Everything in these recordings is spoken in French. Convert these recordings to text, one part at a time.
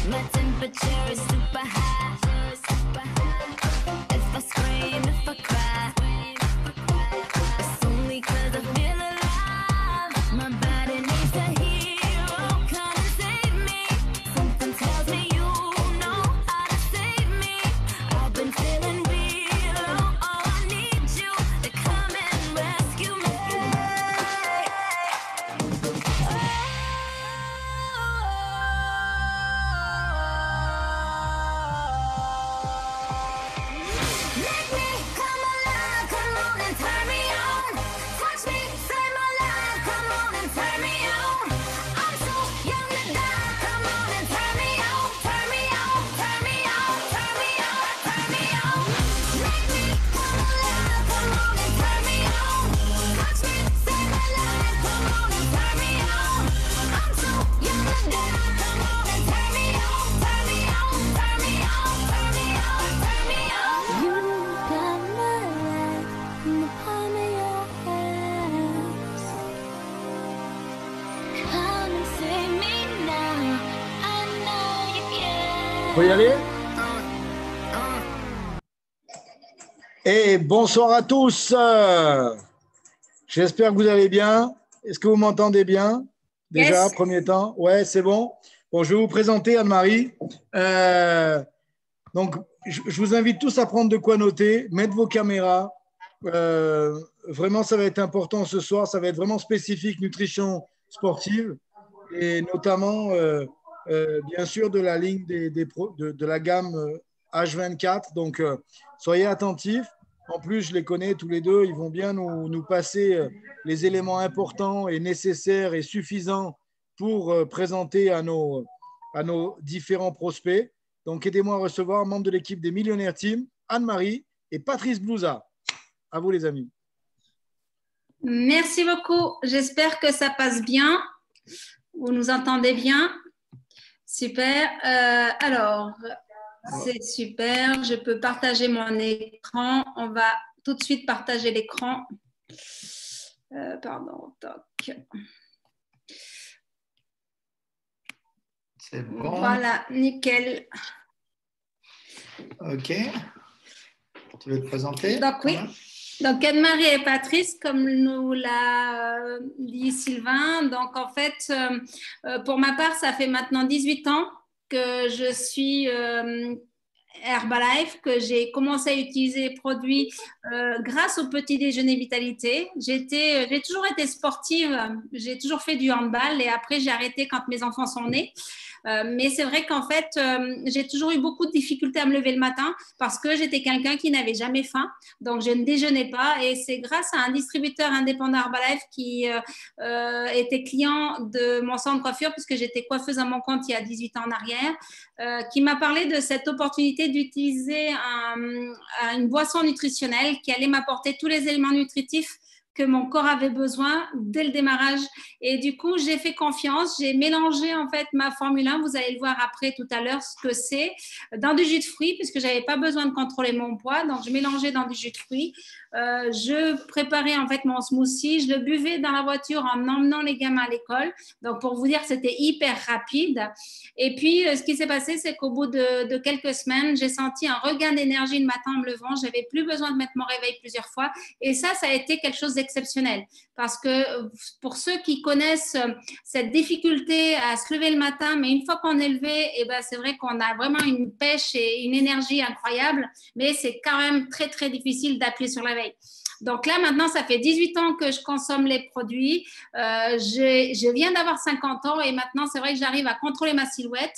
My temperature is super high. If I scream, if I cry, it's only 'cause I feel alive. My body needs a hero, come and save me. Something tells me you know how to save me. I've been feeling real low, oh I need you to come and rescue me. Make me come alive, come on and turn me on. Touch me, save my life, come on and turn me on. I'm so young to die, come on and turn me on, turn me on, turn me on, turn me on, turn me on. Make me come alive, come on and turn me on. Touch me, save my life, come on and turn me on. I'm so young to die, come on and turn me on, turn me on, turn me on, turn me on, turn me on. You got my life in the palm of your hands. Come and save me now. I know you can. Faut y aller? Et bonsoir à tous. J'espère que vous allez bien. Est-ce que vous m'entendez bien? Déjà, Yes. premier temps. Ouais, c'est bon. Bon, je vais vous présenter Anne-Marie. Donc, je vous invite tous à prendre de quoi noter, mettre vos caméras. Vraiment, ça va être important ce soir. Ça va être vraiment spécifique nutrition sportive et notamment, bien sûr, de la ligne de la gamme H24. Donc, soyez attentifs. En plus, je les connais tous les deux. Ils vont bien nous passer les éléments importants et nécessaires et suffisants pour présenter à nos différents prospects. Donc, aidez-moi à recevoir membre de l'équipe des Millionnaires Team, Anne-Marie et Patrice Blouza. À vous, les amis. Merci beaucoup. J'espère que ça passe bien. Vous nous entendez bien? Super. Alors, c'est super. Je peux partager mon écran. On va tout de suite partager l'écran. Pardon. Toc. C'est bon. Voilà, nickel. Ok. Tu veux te présenter? Donc, oui. Donc, Anne-Marie et Patrice, comme nous l'a dit Sylvain, donc en fait, pour ma part, ça fait maintenant 18 ans que je suis Herbalife, que j'ai commencé à utiliser les produits grâce au petit déjeuner vitalité. J'ai toujours été sportive, j'ai toujours fait du handball et après j'ai arrêté quand mes enfants sont nés. Mais c'est vrai qu'en fait, j'ai toujours eu beaucoup de difficultés à me lever le matin parce que j'étais quelqu'un qui n'avait jamais faim. Donc, je ne déjeunais pas. Et c'est grâce à un distributeur indépendant Herbalife qui était client de mon salon de coiffure, puisque j'étais coiffeuse à mon compte il y a 18 ans en arrière, qui m'a parlé de cette opportunité d'utiliser une boisson nutritionnelle qui allait m'apporter tous les éléments nutritifs que mon corps avait besoin dès le démarrage. Et du coup, j'ai fait confiance. J'ai mélangé en fait ma Formule 1. Vous allez le voir après tout à l'heure ce que c'est dans du jus de fruits puisque j'avais pas besoin de contrôler mon poids. Donc, je mélangeais dans du jus de fruits. Je préparais en fait mon smoothie. Je le buvais dans la voiture en emmenant les gamins à l'école. Donc, pour vous dire que c'était hyper rapide. Et puis, ce qui s'est passé, c'est qu'au bout de quelques semaines, j'ai senti un regain d'énergie le matin en me levant. J'avais plus besoin de mettre mon réveil plusieurs fois. Et ça a été quelque chose d'exceptionnel. Parce que pour ceux qui connaissent cette difficulté à se lever le matin, mais une fois qu'on est levé, eh ben, c'est vrai qu'on a vraiment une pêche et une énergie incroyable, mais c'est quand même très, très difficile d'appuyer sur la veille. Donc là, maintenant, ça fait 18 ans que je consomme les produits. Je viens d'avoir 50 ans et maintenant, c'est vrai que j'arrive à contrôler ma silhouette.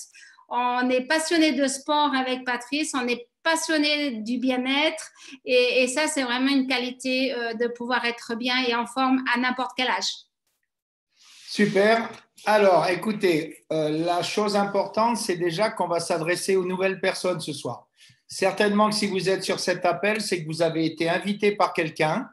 On est passionné de sport avec Patrice, on est passionné du bien-être et ça, c'est vraiment une qualité de pouvoir être bien et en forme à n'importe quel âge. Super. Alors, écoutez, la chose importante, c'est déjà qu'on va s'adresser aux nouvelles personnes ce soir. Certainement que si vous êtes sur cet appel, c'est que vous avez été invité par quelqu'un.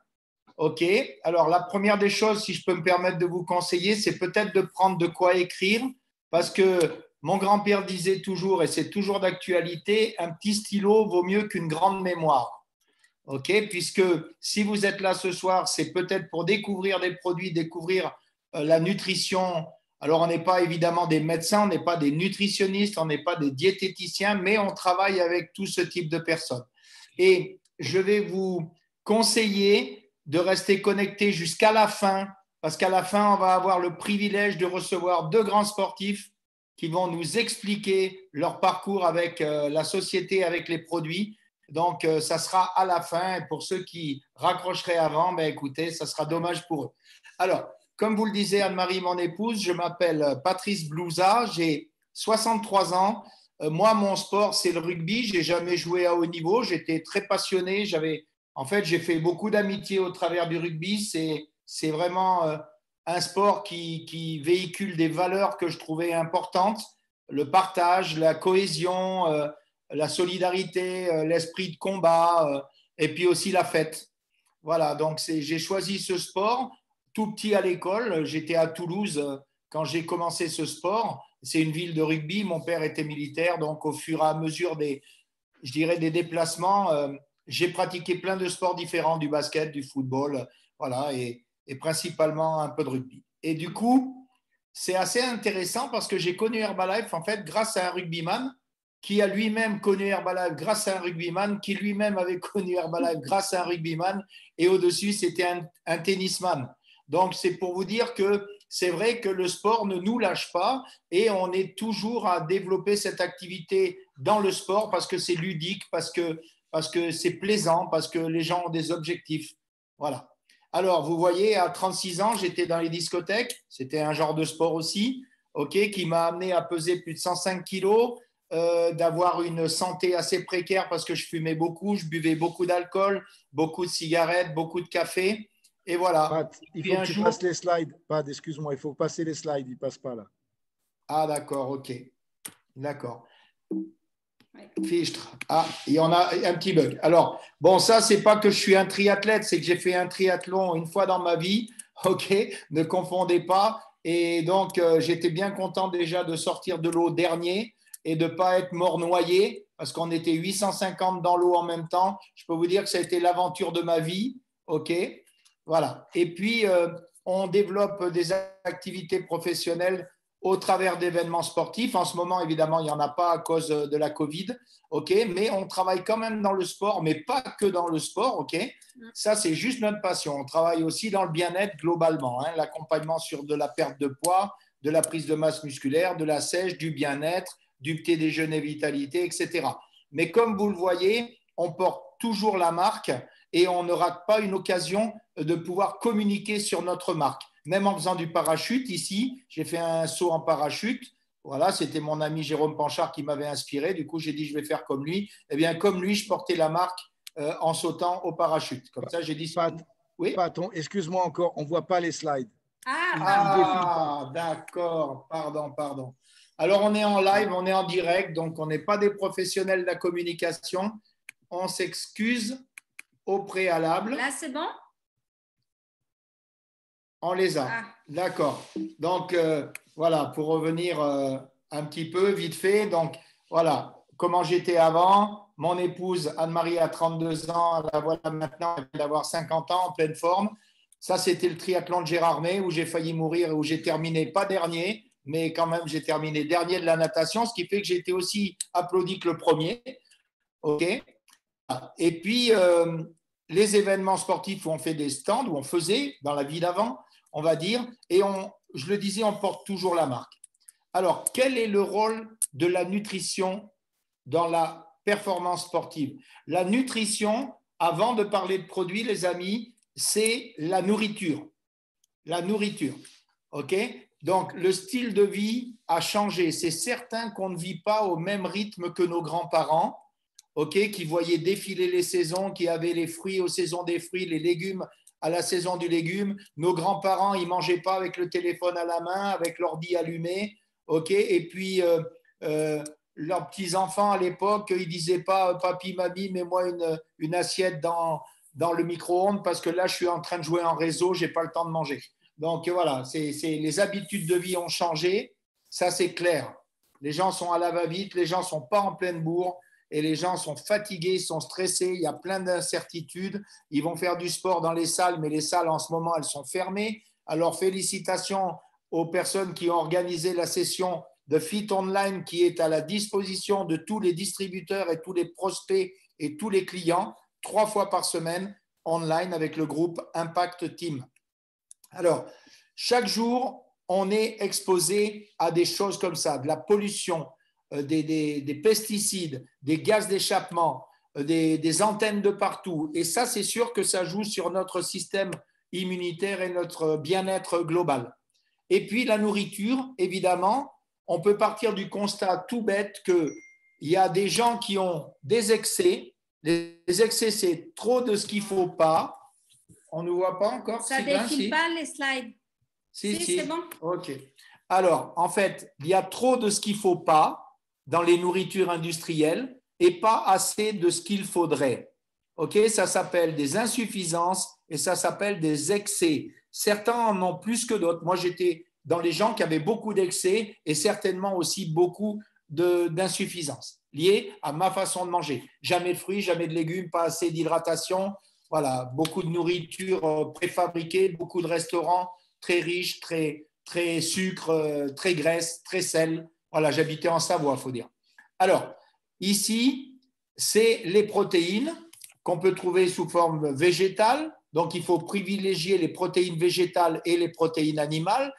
OK. Alors, la première des choses, si je peux me permettre de vous conseiller, c'est peut-être de prendre de quoi écrire parce que mon grand-père disait toujours, et c'est toujours d'actualité, un petit stylo vaut mieux qu'une grande mémoire. OK. Puisque si vous êtes là ce soir, c'est peut-être pour découvrir des produits, découvrir la nutrition Alors, on n'est pas évidemment des médecins, on n'est pas des nutritionnistes, on n'est pas des diététiciens, mais on travaille avec tout ce type de personnes. Et je vais vous conseiller de rester connecté jusqu'à la fin, parce qu'à la fin, on va avoir le privilège de recevoir deux grands sportifs qui vont nous expliquer leur parcours avec la société, avec les produits. Donc, ça sera à la fin. Et pour ceux qui raccrocheraient avant, ben, écoutez, ça sera dommage pour eux. Alors, comme vous le disiez, Anne-Marie, mon épouse, je m'appelle Patrice Blouza, j'ai 63 ans. Moi, mon sport, c'est le rugby. Je n'ai jamais joué à haut niveau. J'étais très passionné. En fait, j'ai fait beaucoup d'amitié au travers du rugby. C'est vraiment un sport qui véhicule des valeurs que je trouvais importantes. Le partage, la cohésion, la solidarité, l'esprit de combat et puis aussi la fête. Voilà, donc j'ai choisi ce sport tout petit à l'école. J'étais à Toulouse quand j'ai commencé ce sport. C'est une ville de rugby. Mon père était militaire, donc au fur et à mesure des déplacements, j'ai pratiqué plein de sports différents, du basket, du football, voilà, et principalement un peu de rugby. Et du coup, c'est assez intéressant parce que j'ai connu Herbalife en fait grâce à un rugbyman qui a lui-même connu Herbalife grâce à un rugbyman, qui lui-même avait connu Herbalife grâce à un rugbyman, et au-dessus, c'était un tennisman. Donc, c'est pour vous dire que c'est vrai que le sport ne nous lâche pas et on est toujours à développer cette activité dans le sport parce que c'est ludique, parce que c'est plaisant, parce que les gens ont des objectifs. Voilà. Alors, vous voyez, à 36 ans, j'étais dans les discothèques. C'était un genre de sport aussi, qui m'a amené à peser plus de 105 kilos, d'avoir une santé assez précaire parce que je fumais beaucoup, je buvais beaucoup d'alcool, beaucoup de cigarettes, beaucoup de café. Et voilà. Pat, il faut que tu passes les slides. Pat, excuse-moi, il faut passer les slides. Ils ne passent pas là. Ah, d'accord, ok. D'accord. Fichtre. Ah, il y en a un petit bug. Alors, bon, ça, c'est pas que je suis un triathlète, c'est que j'ai fait un triathlon une fois dans ma vie. Ok, ne confondez pas. Et donc, j'étais bien content déjà de sortir de l'eau dernier et de ne pas être mort noyé parce qu'on était 850 dans l'eau en même temps. Je peux vous dire que ça a été l'aventure de ma vie. Ok, voilà. Et puis, on développe des activités professionnelles au travers d'événements sportifs. En ce moment, évidemment, il n'y en a pas à cause de la Covid, mais on travaille quand même dans le sport, mais pas que dans le sport, Ça, c'est juste notre passion. On travaille aussi dans le bien-être globalement, l'accompagnement sur de la perte de poids, de la prise de masse musculaire, de la sèche, du bien-être, du petit déjeuner vitalité, etc. Mais comme vous le voyez, on porte toujours la marque et on ne rate pas une occasion de pouvoir communiquer sur notre marque. Même en faisant du parachute, ici, j'ai fait un saut en parachute. Voilà, c'était mon ami Jérôme Panchard qui m'avait inspiré. Du coup, j'ai dit, je vais faire comme lui. Eh bien, comme lui, je portais la marque en sautant au parachute. Comme ça, j'ai dit… Pat, oui, excuse-moi encore, on ne voit pas les slides. D'accord. Pardon. Alors, on est en live, on est en direct, donc on n'est pas des professionnels de la communication. On s'excuse au préalable. Là, c'est bon? On les a. D'accord. Donc, voilà, pour revenir un petit peu, vite fait. Donc, voilà, comment j'étais avant. Mon épouse, Anne-Marie, a 32 ans. La voilà maintenant, elle vient d'avoir 50 ans, en pleine forme. Ça, c'était le triathlon de Gérardmer où j'ai failli mourir et où j'ai terminé, pas dernier, mais quand même, j'ai terminé dernier de la natation, ce qui fait que j'ai été aussi applaudi que le premier. OK. Et puis, les événements sportifs où on fait des stands, où on faisait dans la vie d'avant, on va dire, et je le disais, on porte toujours la marque. Alors, quel est le rôle de la nutrition dans la performance sportive? La nutrition, avant de parler de produits, les amis, c'est la nourriture. La nourriture, OK? Donc, le style de vie a changé. C'est certain qu'on ne vit pas au même rythme que nos grands-parents, qui voyaient défiler les saisons, qui avaient les fruits aux saisons des fruits, les légumes à la saison du légume. Nos grands-parents, ils ne mangeaient pas avec le téléphone à la main, avec l'ordi allumé. Et puis, leurs petits-enfants à l'époque, ils ne disaient pas « Papi, mamie, mets-moi une assiette dans le micro-ondes parce que là, je suis en train de jouer en réseau, je n'ai pas le temps de manger. » Donc, voilà, les habitudes de vie ont changé. Ça, c'est clair. Les gens sont à la va-vite, les gens ne sont pas en pleine bourre. Et les gens sont fatigués, ils sont stressés, il y a plein d'incertitudes. Ils vont faire du sport dans les salles, mais les salles en ce moment, elles sont fermées. Alors félicitations aux personnes qui ont organisé la session de Fit Online qui est à la disposition de tous les distributeurs et tous les prospects et tous les clients 3 fois par semaine online avec le groupe Impact Team. Alors, chaque jour, on est exposé à des choses comme ça, de la pollution, des pesticides, des gaz d'échappement, des antennes de partout. Et ça, c'est sûr que ça joue sur notre système immunitaire et notre bien-être global. Et puis, la nourriture, évidemment, on peut partir du constat tout bête qu'il y a des gens qui ont des excès. Les excès, c'est trop de ce qu'il ne faut pas. On ne voit pas encore? Ça ne défile pas les slides. Si, c'est bon. OK. Alors, en fait, il y a trop de ce qu'il ne faut pas dans les nourritures industrielles et pas assez de ce qu'il faudrait. OK? Ça s'appelle des insuffisances et ça s'appelle des excès. Certains en ont plus que d'autres. Moi, j'étais dans les gens qui avaient beaucoup d'excès et certainement aussi beaucoup d'insuffisances liées à ma façon de manger. Jamais de fruits, jamais de légumes, pas assez d'hydratation. Voilà, beaucoup de nourriture préfabriquée, beaucoup de restaurants très riches, très sucre, très graisse, très sel. Voilà, j'habitais en Savoie, il faut dire. Alors, ici, c'est les protéines qu'on peut trouver sous forme végétale. Donc, il faut privilégier les protéines végétales et les protéines animales.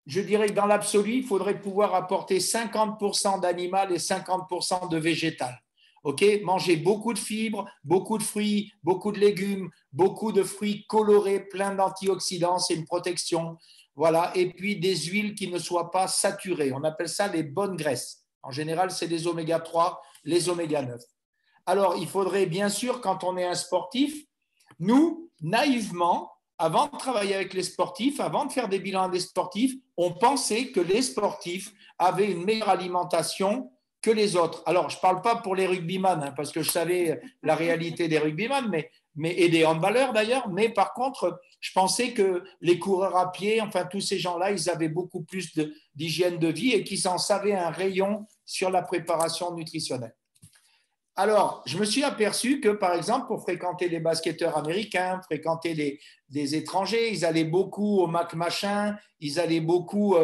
Je dirais que dans l'absolu, il faudrait pouvoir apporter 50% d'animal et 50% de végétal. OK? Manger beaucoup de fibres, beaucoup de fruits, beaucoup de légumes, beaucoup de fruits colorés, pleins d'antioxydants, c'est une protection. Voilà. Et puis des huiles qui ne soient pas saturées. On appelle ça les bonnes graisses. En général, c'est les oméga 3, les oméga 9. Alors, il faudrait bien sûr, quand on est un sportif, nous, naïvement, avant de travailler avec les sportifs, avant de faire des bilans des sportifs, on pensait que les sportifs avaient une meilleure alimentation que les autres. Alors, je ne parle pas pour les rugbyman, parce que je savais la réalité des rugbyman, et des handballeurs d'ailleurs, mais par contre, je pensais que les coureurs à pied, enfin tous ces gens-là, ils avaient beaucoup plus d'hygiène de vie et qu'ils en savaient un rayon sur la préparation nutritionnelle. Alors, je me suis aperçu que, par exemple, pour fréquenter les basketteurs américains, fréquenter des étrangers, ils allaient beaucoup au Mac Machin, ils allaient beaucoup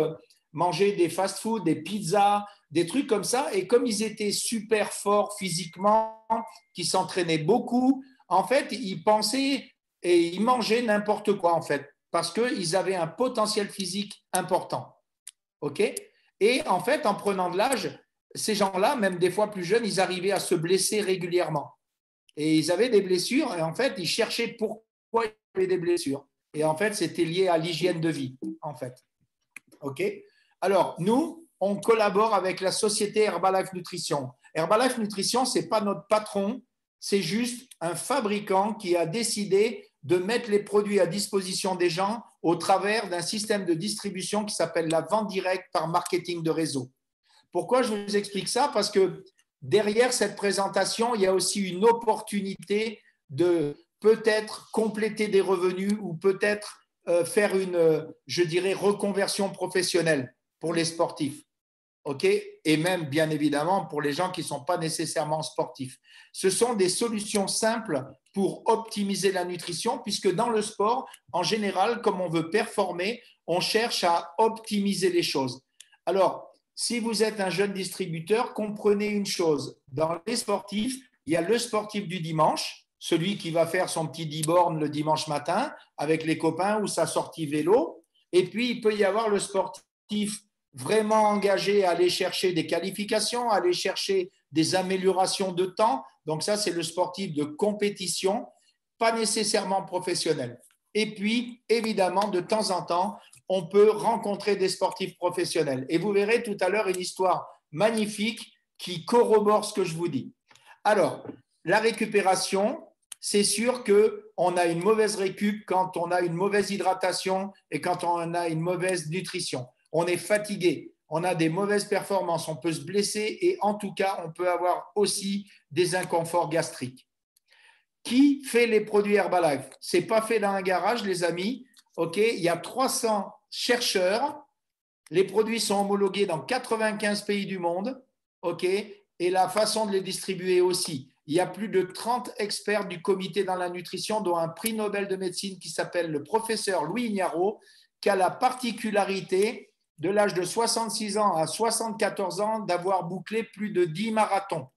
manger des fast-food, des pizzas, des trucs comme ça. Et comme ils étaient super forts physiquement, qu'ils s'entraînaient beaucoup, en fait, ils pensaient et ils mangeaient n'importe quoi, en fait, parce qu'ils avaient un potentiel physique important. OK? Et en fait, en prenant de l'âge, ces gens-là, même des fois plus jeunes, ils arrivaient à se blesser régulièrement. Et ils avaient des blessures et en fait, ils cherchaient pourquoi ils avaient des blessures. Et en fait, c'était lié à l'hygiène de vie, en fait. OK? Alors, nous, on collabore avec la société Herbalife Nutrition. Herbalife Nutrition, ce n'est pas notre patron, c'est juste un fabricant qui a décidé de mettre les produits à disposition des gens au travers d'un système de distribution qui s'appelle la vente directe par marketing de réseau. Pourquoi je vous explique ça? Parce que derrière cette présentation, il y a aussi une opportunité de peut-être compléter des revenus ou peut-être faire une, je dirais, reconversion professionnelle pour les sportifs. OK? Et même, bien évidemment, pour les gens qui ne sont pas nécessairement sportifs. Ce sont des solutions simples pour optimiser la nutrition, puisque dans le sport, en général, comme on veut performer, on cherche à optimiser les choses. Alors, si vous êtes un jeune distributeur, comprenez une chose. Dans les sportifs, il y a le sportif du dimanche, celui qui va faire son petit 10 bornes le dimanche matin avec les copains ou sa sortie vélo. Et puis, il peut y avoir le sportif vraiment engagé à aller chercher des qualifications, à aller chercher des améliorations de temps. Donc ça, c'est le sportif de compétition, pas nécessairement professionnel. Et puis, évidemment, de temps en temps, on peut rencontrer des sportifs professionnels. Et vous verrez tout à l'heure une histoire magnifique qui corrobore ce que je vous dis. Alors, la récupération, c'est sûr qu'on a une mauvaise récup quand on a une mauvaise hydratation et quand on a une mauvaise nutrition. On est fatigué, on a des mauvaises performances, on peut se blesser et en tout cas, on peut avoir aussi des inconforts gastriques. Qui fait les produits Herbalife? Ce n'est pas fait dans un garage, les amis. OK, il y a 300 chercheurs. Les produits sont homologués dans 95 pays du monde. OK, et la façon de les distribuer aussi. Il y a plus de 30 experts du comité dans la nutrition, dont un prix Nobel de médecine qui s'appelle le professeur Louis Ignarro, qui a la particularité de l'âge de 66 ans à 74 ans d'avoir bouclé plus de 10 marathons.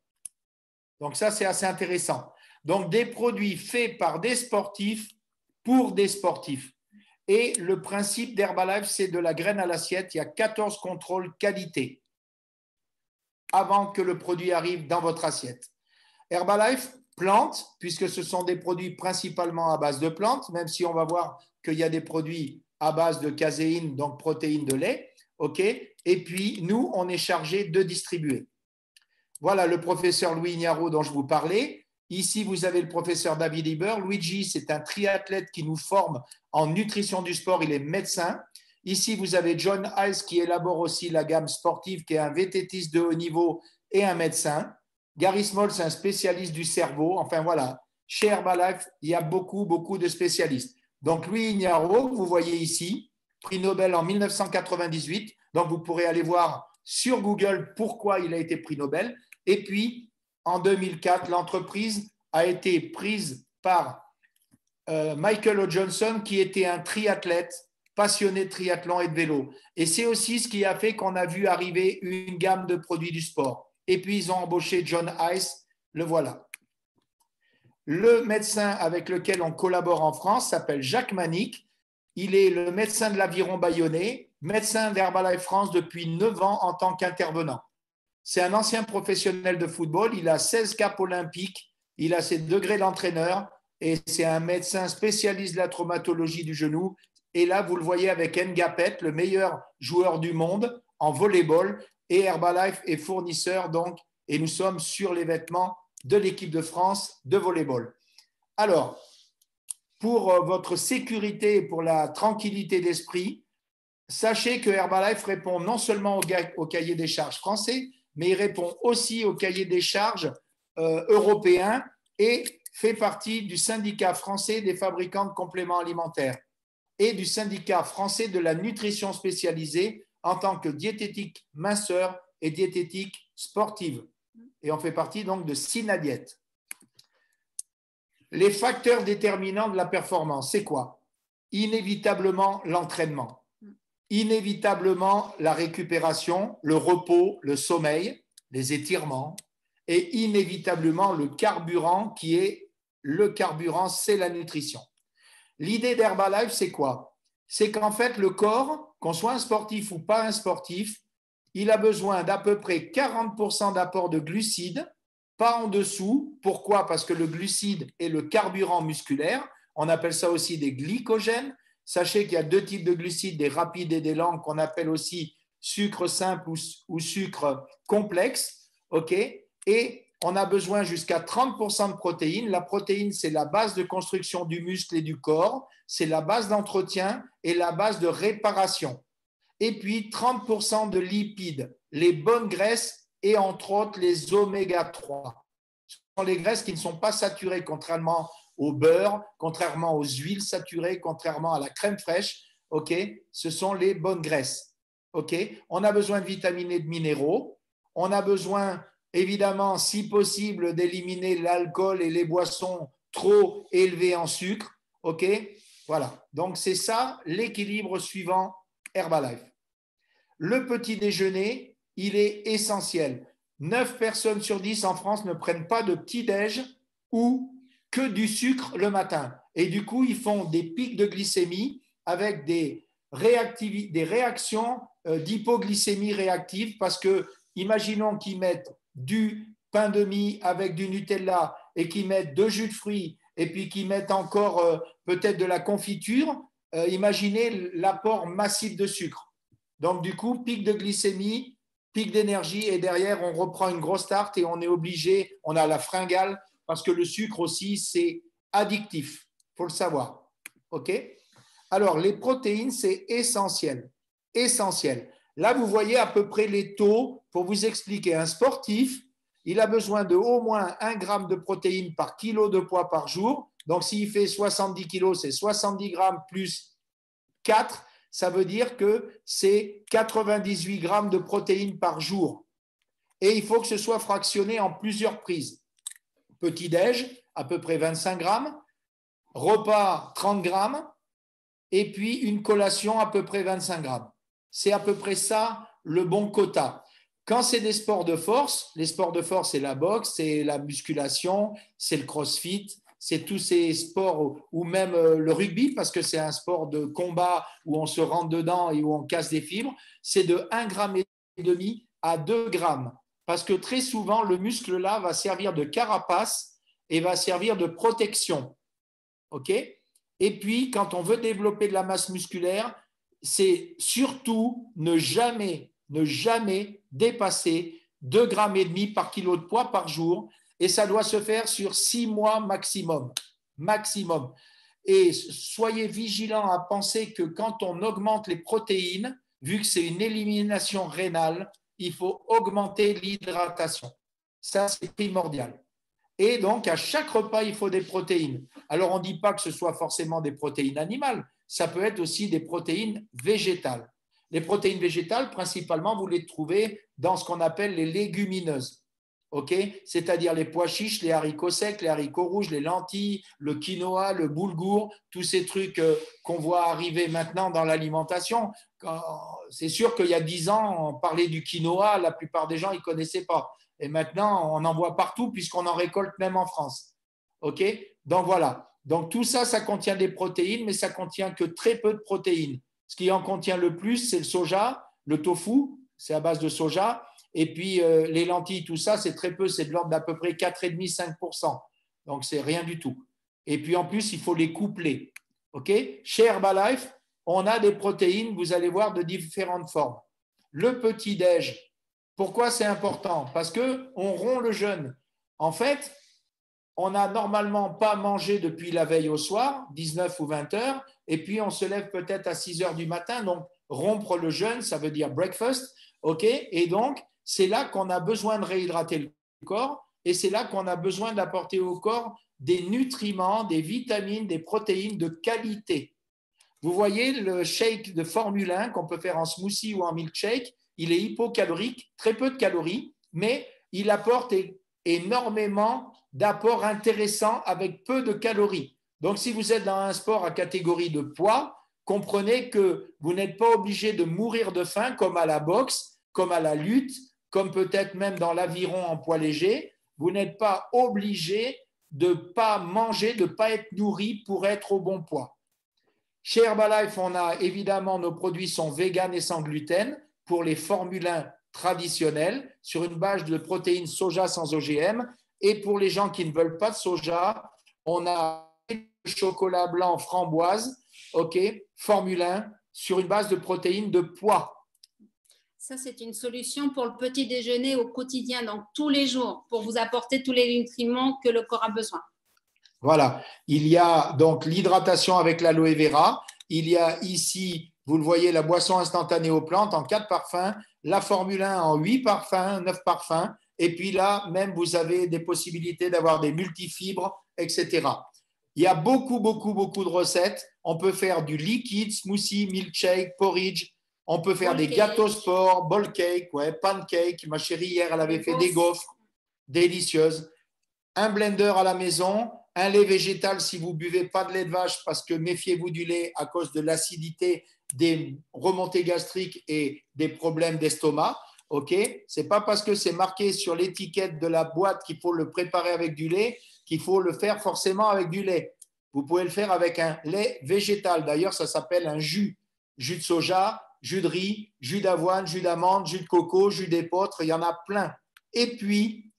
Donc ça, c'est assez intéressant. Donc des produits faits par des sportifs pour des sportifs. Et le principe d'Herbalife, c'est de la graine à l'assiette. Il y a 14 contrôles qualité avant que le produit arrive dans votre assiette. Herbalife, plantes, puisque ce sont des produits principalement à base de plantes, même si on va voir qu'il y a des produits à base de caséine, donc protéines de lait. OK. Et puis, nous, on est chargé de distribuer. Voilà le professeur Louis Ignarro dont je vous parlais. Ici, vous avez le professeur David Lieber. Luigi, c'est un triathlète qui nous forme en nutrition du sport. Il est médecin. Ici, vous avez John Ice qui élabore aussi la gamme sportive, qui est un vététiste de haut niveau et un médecin. Gary Small, c'est un spécialiste du cerveau. Enfin, voilà. Chez Herbalife, il y a beaucoup, beaucoup de spécialistes. Donc, Louis Ignarro, vous voyez ici, prix Nobel en 1998. Donc, vous pourrez aller voir sur Google pourquoi il a été prix Nobel. Et puis, en 2004, l'entreprise a été prise par Michael O. Johnson, qui était un triathlète, passionné de triathlon et de vélo. Et c'est aussi ce qui a fait qu'on a vu arriver une gamme de produits du sport. Et puis, ils ont embauché John Ice, le voilà. Le médecin avec lequel on collabore en France s'appelle Jacques Manic. Il est le médecin de l'Aviron Bayonnais, médecin d'Herbalife France depuis 9 ans en tant qu'intervenant. C'est un ancien professionnel de football. Il a 16 capes olympiques. Il a ses degrés d'entraîneur et c'est un médecin spécialiste de la traumatologie du genou. Et là, vous le voyez avec Ngapet, le meilleur joueur du monde en volleyball. Et Herbalife est fournisseur, donc, et nous sommes sur les vêtements de l'équipe de France de volleyball. Alors, pour votre sécurité et pour la tranquillité d'esprit, sachez que Herbalife répond non seulement au cahier des charges français, mais il répond aussi au cahier des charges européen et fait partie du syndicat français des fabricants de compléments alimentaires et du syndicat français de la nutrition spécialisée en tant que diététique minceur et diététique sportive. Et on fait partie donc de Synadiète. Les facteurs déterminants de la performance, c'est quoi? Inévitablement l'entraînement, inévitablement la récupération, le repos, le sommeil, les étirements et inévitablement le carburant qui est le carburant, c'est la nutrition. L'idée d'Herbalife, c'est quoi? C'est qu'en fait, le corps, qu'on soit un sportif ou pas un sportif, il a besoin d'à peu près 40% d'apport de glucides, pas en dessous. Pourquoi? Parce que le glucide est le carburant musculaire. On appelle ça aussi des glycogènes. Sachez qu'il y a 2 types de glucides, des rapides et des lents, qu'on appelle aussi sucre simple ou sucre complexe. Okay? Et on a besoin jusqu'à 30% de protéines. La protéine, c'est la base de construction du muscle et du corps. C'est la base d'entretien et la base de réparation. Et puis 30% de lipides, les bonnes graisses et entre autres les oméga 3. Ce sont les graisses qui ne sont pas saturées, contrairement au beurre, contrairement aux huiles saturées, contrairement à la crème fraîche. Okay? Ce sont les bonnes graisses. Okay? On a besoin de vitamines et de minéraux. On a besoin, évidemment, si possible, d'éliminer l'alcool et les boissons trop élevées en sucre. Okay? Voilà. Donc, c'est ça l'équilibre suivant Herbalife. Le petit déjeuner, il est essentiel. 9 personnes sur 10 en France ne prennent pas de petit-déj ou que du sucre le matin. Et du coup, ils font des pics de glycémie avec des réactions d'hypoglycémie réactive parce que, imaginons qu'ils mettent du pain de mie avec du Nutella et qu'ils mettent 2 jus de fruits et puis qu'ils mettent encore peut-être de la confiture, imaginez l'apport massif de sucre. Donc, du coup, pic de glycémie, pic d'énergie et derrière, on reprend une grosse tarte et on est obligé, on a la fringale parce que le sucre aussi, c'est addictif. Il faut le savoir. OK? Alors, les protéines, c'est essentiel. Essentiel. Là, vous voyez à peu près les taux pour vous expliquer. Un sportif, il a besoin de au moins 1 gramme de protéines par kilo de poids par jour. Donc, s'il fait 70 kilos, c'est 70 grammes plus 4. Ça veut dire que c'est 98 grammes de protéines par jour. Et il faut que ce soit fractionné en plusieurs prises. Petit-déj, à peu près 25 grammes. Repas, 30 grammes. et puis une collation à peu près 25 grammes. C'est à peu près ça le bon quota. Quand c'est des sports de force, les sports de force, c'est la boxe, c'est la musculation, c'est le crossfit, c'est tous ces sports, ou même le rugby, parce que c'est un sport de combat où on se rentre dedans et où on casse des fibres, c'est de 1,5 gramme à 2 grammes. Parce que très souvent, le muscle là va servir de carapace et va servir de protection. OK ? Et puis, quand on veut développer de la masse musculaire, c'est surtout ne jamais dépasser 2,5 grammes par kilo de poids par jour. Et ça doit se faire sur 6 mois maximum. Maximum. Et soyez vigilants à penser que quand on augmente les protéines, vu que c'est une élimination rénale, il faut augmenter l'hydratation. Ça, c'est primordial. Et donc, à chaque repas, il faut des protéines. Alors, on ne dit pas que ce soit forcément des protéines animales. Ça peut être aussi des protéines végétales. Les protéines végétales, principalement, vous les trouvez dans ce qu'on appelle les légumineuses. Okay ? C'est-à-dire les pois chiches, les haricots secs, les haricots rouges, les lentilles, le quinoa, le boulgour, tous ces trucs qu'on voit arriver maintenant dans l'alimentation. C'est sûr qu'il y a 10 ans, on parlait du quinoa, la plupart des gens ne connaissaient pas. Et maintenant, on en voit partout puisqu'on en récolte même en France. OK ? Donc voilà. Donc tout ça, ça contient des protéines, mais ça ne contient que très peu de protéines. Ce qui en contient le plus, c'est le soja, le tofu, c'est à base de soja. Et puis les lentilles, tout ça, c'est très peu, c'est de l'ordre d'à peu près 4,5-5%. Donc c'est rien du tout. Et puis en plus, il faut les coupler. OK ? Chez Herbalife, on a des protéines, vous allez voir, de différentes formes. Le petit-déj. Pourquoi c'est important ? Parce qu'on rompt le jeûne. En fait, on n'a normalement pas mangé depuis la veille au soir, 19 ou 20 heures, et puis on se lève peut-être à 6 heures du matin. Donc, rompre le jeûne, ça veut dire breakfast. OK ? Et donc, c'est là qu'on a besoin de réhydrater le corps et c'est là qu'on a besoin d'apporter au corps des nutriments, des vitamines, des protéines de qualité. Vous voyez le shake de Formule 1 qu'on peut faire en smoothie ou en milkshake, il est hypocalorique, très peu de calories, mais il apporte énormément d'apports intéressants avec peu de calories. Donc, si vous êtes dans un sport à catégorie de poids, comprenez que vous n'êtes pas obligé de mourir de faim comme à la boxe, comme à la lutte, comme peut-être même dans l'aviron en poids léger. Vous n'êtes pas obligé de ne pas manger, de ne pas être nourri pour être au bon poids. Chez Herbalife, on a évidemment, nos produits sont véganes et sans gluten pour les Formule 1 traditionnels sur une base de protéines soja sans OGM. Et pour les gens qui ne veulent pas de soja, on a le chocolat blanc framboise, OK, Formule 1, sur une base de protéines de pois. Ça, c'est une solution pour le petit déjeuner au quotidien, donc tous les jours, pour vous apporter tous les nutriments que le corps a besoin. Voilà. Il y a donc l'hydratation avec l'aloe vera. Il y a ici, vous le voyez, la boisson instantanée aux plantes en 4 parfums, la Formule 1 en 8 parfums, 9 parfums. Et puis là, même, vous avez des possibilités d'avoir des multifibres, etc. Il y a beaucoup de recettes. On peut faire du liquide, smoothie, milkshake, porridge. On peut faire des gâteaux sport, bowl cake, ouais, pancake. Ma chérie, hier, elle avait fait des gaufres délicieuses. Un blender à la maison, un lait végétal si vous ne buvez pas de lait de vache parce que méfiez-vous du lait à cause de l'acidité, des remontées gastriques et des problèmes d'estomac. OK ? Ce n'est pas parce que c'est marqué sur l'étiquette de la boîte qu'il faut le préparer avec du lait qu'il faut le faire forcément avec du lait. Vous pouvez le faire avec un lait végétal. D'ailleurs, ça s'appelle un jus. Jus de soja, jus de riz, jus d'avoine, jus d'amande, jus de coco, jus d'épeautre, il y en a plein. Et puis,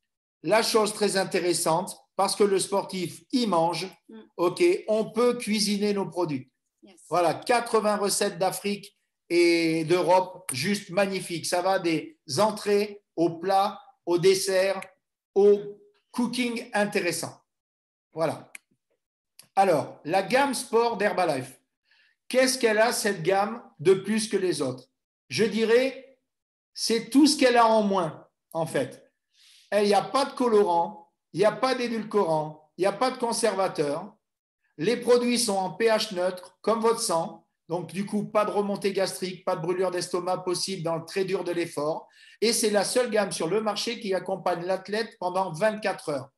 la chose très intéressante, parce que le sportif, il mange, OK, on peut cuisiner nos produits. Yes. Voilà, 80 recettes d'Afrique et d'Europe, juste magnifiques. Ça va des entrées aux plats, aux desserts, au cooking intéressant. Voilà. Alors, la gamme sport d'Herbalife. Qu'est-ce qu'elle a, cette gamme, de plus que les autres ? Je dirais, c'est tout ce qu'elle a en moins, en fait. Il n'y a pas de colorant, il n'y a pas d'édulcorant, il n'y a pas de conservateur. Les produits sont en pH neutre, comme votre sang. Donc, du coup, pas de remontée gastrique, pas de brûlure d'estomac possible dans le très dur de l'effort. Et c'est la seule gamme sur le marché qui accompagne l'athlète pendant 24 heures.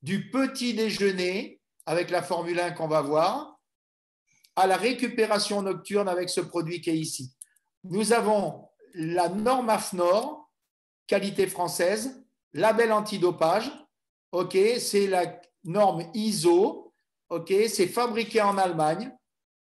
Du petit déjeuner, avec la Formule 1 qu'on va voir, à la récupération nocturne avec ce produit qui est ici. Nous avons la norme AFNOR, qualité française, label antidopage, ok, c'est la norme ISO, ok, c'est fabriqué en Allemagne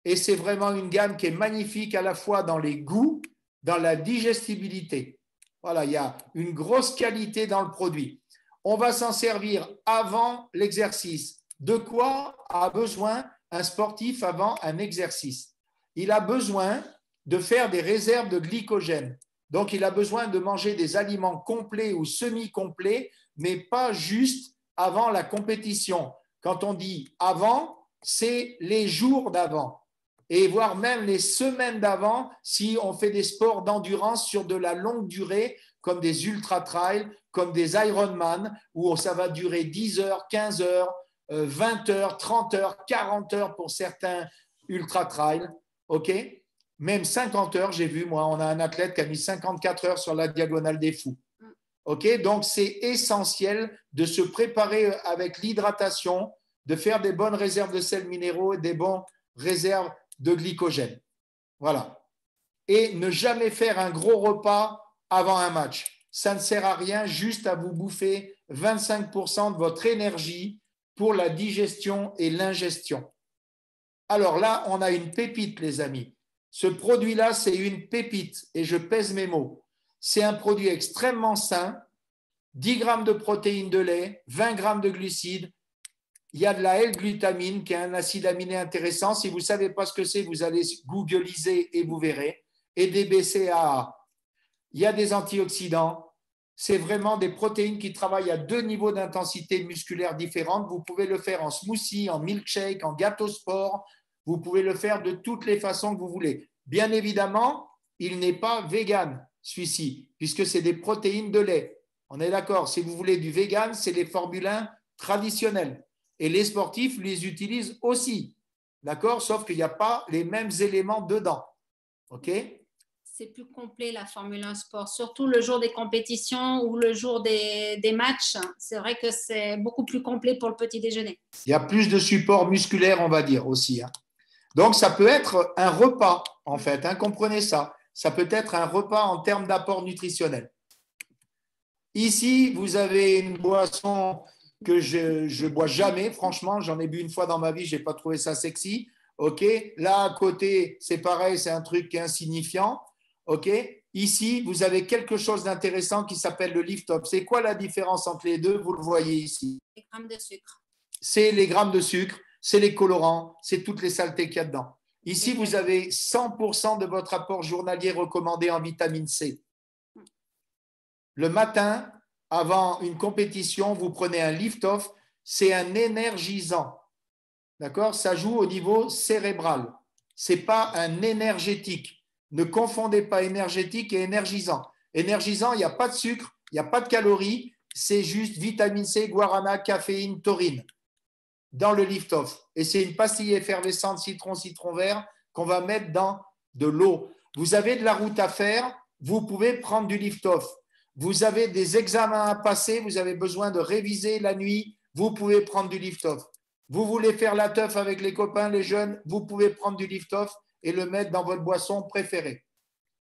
et c'est vraiment une gamme qui est magnifique à la fois dans les goûts, dans la digestibilité. Voilà, il y a une grosse qualité dans le produit. On va s'en servir avant l'exercice. De quoi a besoin un sportif avant un exercice? Il a besoin de faire des réserves de glycogène. Donc, il a besoin de manger des aliments complets ou semi-complets, mais pas juste avant la compétition. Quand on dit avant, c'est les jours d'avant et voire même les semaines d'avant si on fait des sports d'endurance sur de la longue durée, comme des ultra-trails, comme des Ironman, où ça va durer 10 heures, 15 heures, 20 heures, 30 heures, 40 heures pour certains ultra-trails, ok? Même 50 heures, j'ai vu, moi, on a un athlète qui a mis 54 heures sur la diagonale des fous. Ok, donc c'est essentiel de se préparer avec l'hydratation, de faire des bonnes réserves de sels minéraux et des bonnes réserves de glycogène. Voilà. Et ne jamais faire un gros repas avant un match. Ça ne sert à rien, juste à vous bouffer 25% de votre énergie pour la digestion et l'ingestion. Alors là, on a une pépite, les amis. Ce produit-là, c'est une pépite, et je pèse mes mots. C'est un produit extrêmement sain, 10 grammes de protéines de lait, 20 grammes de glucides. Il y a de la L-glutamine, qui est un acide aminé intéressant. Si vous ne savez pas ce que c'est, vous allez googliser et vous verrez. Et des BCAA. Il y a des antioxydants. C'est vraiment des protéines qui travaillent à 2 niveaux d'intensité musculaire différentes. Vous pouvez le faire en smoothie, en milkshake, en gâteau sport. Vous pouvez le faire de toutes les façons que vous voulez. Bien évidemment, il n'est pas vegan, celui-ci, puisque c'est des protéines de lait. On est d'accord, si vous voulez du vegan, c'est les formules 1 traditionnels. Et les sportifs les utilisent aussi. D'accord? Sauf qu'il n'y a pas les mêmes éléments dedans. OK? C'est plus complet la Formule 1 Sport, surtout le jour des compétitions ou le jour des matchs. C'est vrai que c'est beaucoup plus complet pour le petit déjeuner. Il y a plus de support musculaire, on va dire aussi. Donc, ça peut être un repas, en fait. Comprenez ça. Ça peut être un repas en termes d'apport nutritionnel. Ici, vous avez une boisson que je ne bois jamais. Franchement, j'en ai bu une fois dans ma vie, je n'ai pas trouvé ça sexy. OK. Là, à côté, c'est pareil, c'est un truc qui est insignifiant. OK. Ici, vous avez quelque chose d'intéressant qui s'appelle le Lift Up. C'est quoi la différence entre les deux? Vous le voyez ici. Les grammes de sucre. C'est les grammes de sucre, c'est les colorants, c'est toutes les saletés qu'il y a dedans. Ici, vous avez 100% de votre apport journalier recommandé en vitamine C. Le matin, avant une compétition, vous prenez un lift-off, c'est un énergisant. D'accord? Ça joue au niveau cérébral. Ce n'est pas un énergétique. Ne confondez pas énergétique et énergisant. Énergisant, il n'y a pas de sucre, il n'y a pas de calories, c'est juste vitamine C, guarana, caféine, taurine dans le lift-off. Et c'est une pastille effervescente citron vert qu'on va mettre dans de l'eau. Vous avez de la route à faire, vous pouvez prendre du lift-off. Vous avez des examens à passer, vous avez besoin de réviser la nuit, vous pouvez prendre du lift-off. Vous voulez faire la teuf avec les copains, les jeunes, vous pouvez prendre du lift-off et le mettre dans votre boisson préférée.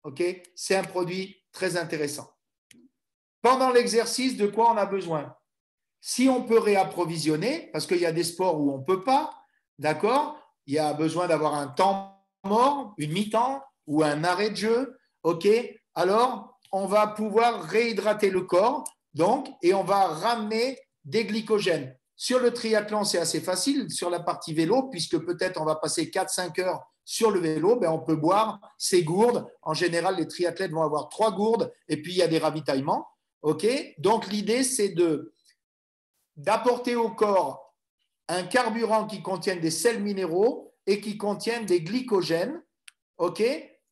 OK? C'est un produit très intéressant. Pendant l'exercice, de quoi on a besoin? Si on peut réapprovisionner, parce qu'il y a des sports où on ne peut pas, d'accord? Il y a besoin d'avoir un temps mort, une mi-temps ou un arrêt de jeu. OK? Alors, on va pouvoir réhydrater le corps, donc, et on va ramener des glycogènes. Sur le triathlon, c'est assez facile, sur la partie vélo, puisque peut-être on va passer 4-5 heures sur le vélo, on peut boire ces gourdes. En général, les triathlètes vont avoir 3 gourdes, et puis il y a des ravitaillements. OK? Donc, l'idée, c'est d'apporter au corps un carburant qui contienne des sels minéraux et qui contienne des glycogènes, OK,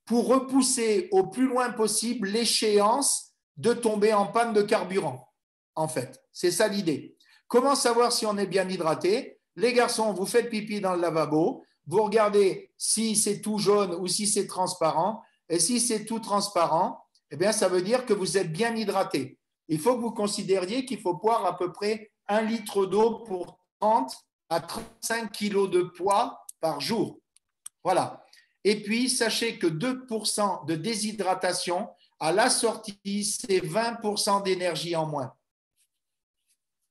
pour repousser au plus loin possible l'échéance de tomber en panne de carburant, en fait. C'est ça l'idée. Comment savoir si on est bien hydraté? Les garçons, vous faites pipi dans le lavabo, vous regardez si c'est tout jaune ou si c'est transparent, et si c'est tout transparent, eh bien, ça veut dire que vous êtes bien hydraté. Il faut que vous considériez qu'il faut boire à peu près 1 litre d'eau pour 30 à 35 kilos de poids par jour. Voilà. Et puis, sachez que 2% de déshydratation, à la sortie, c'est 20% d'énergie en moins.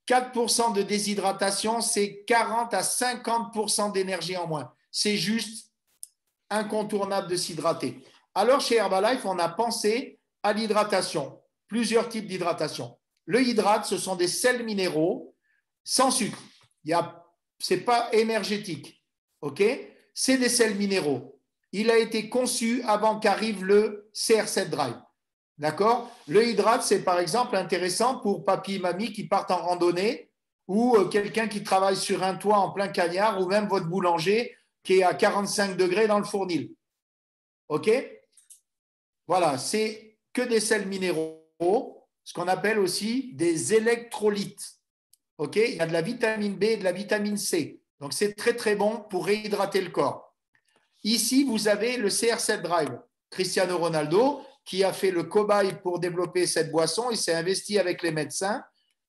4% de déshydratation, c'est 40 à 50% d'énergie en moins. C'est juste incontournable de s'hydrater. Alors, chez Herbalife, on a pensé à l'hydratation, plusieurs types d'hydratation. Le hydrate, ce sont des sels minéraux sans sucre. Ce n'est pas énergétique. OK? C'est des sels minéraux. Il a été conçu avant qu'arrive le CR7 Drive. D'accord? Le hydrate, c'est par exemple intéressant pour papy et mamie qui partent en randonnée ou quelqu'un qui travaille sur un toit en plein cagnard ou même votre boulanger qui est à 45 degrés dans le fournil. OK? Voilà, c'est que des sels minéraux, ce qu'on appelle aussi des électrolytes. OK? Il y a de la vitamine B et de la vitamine C. Donc, c'est très, très bon pour réhydrater le corps. Ici, vous avez le CR7 Drive. Cristiano Ronaldo, qui a fait le cobaye pour développer cette boisson, il s'est investi avec les médecins.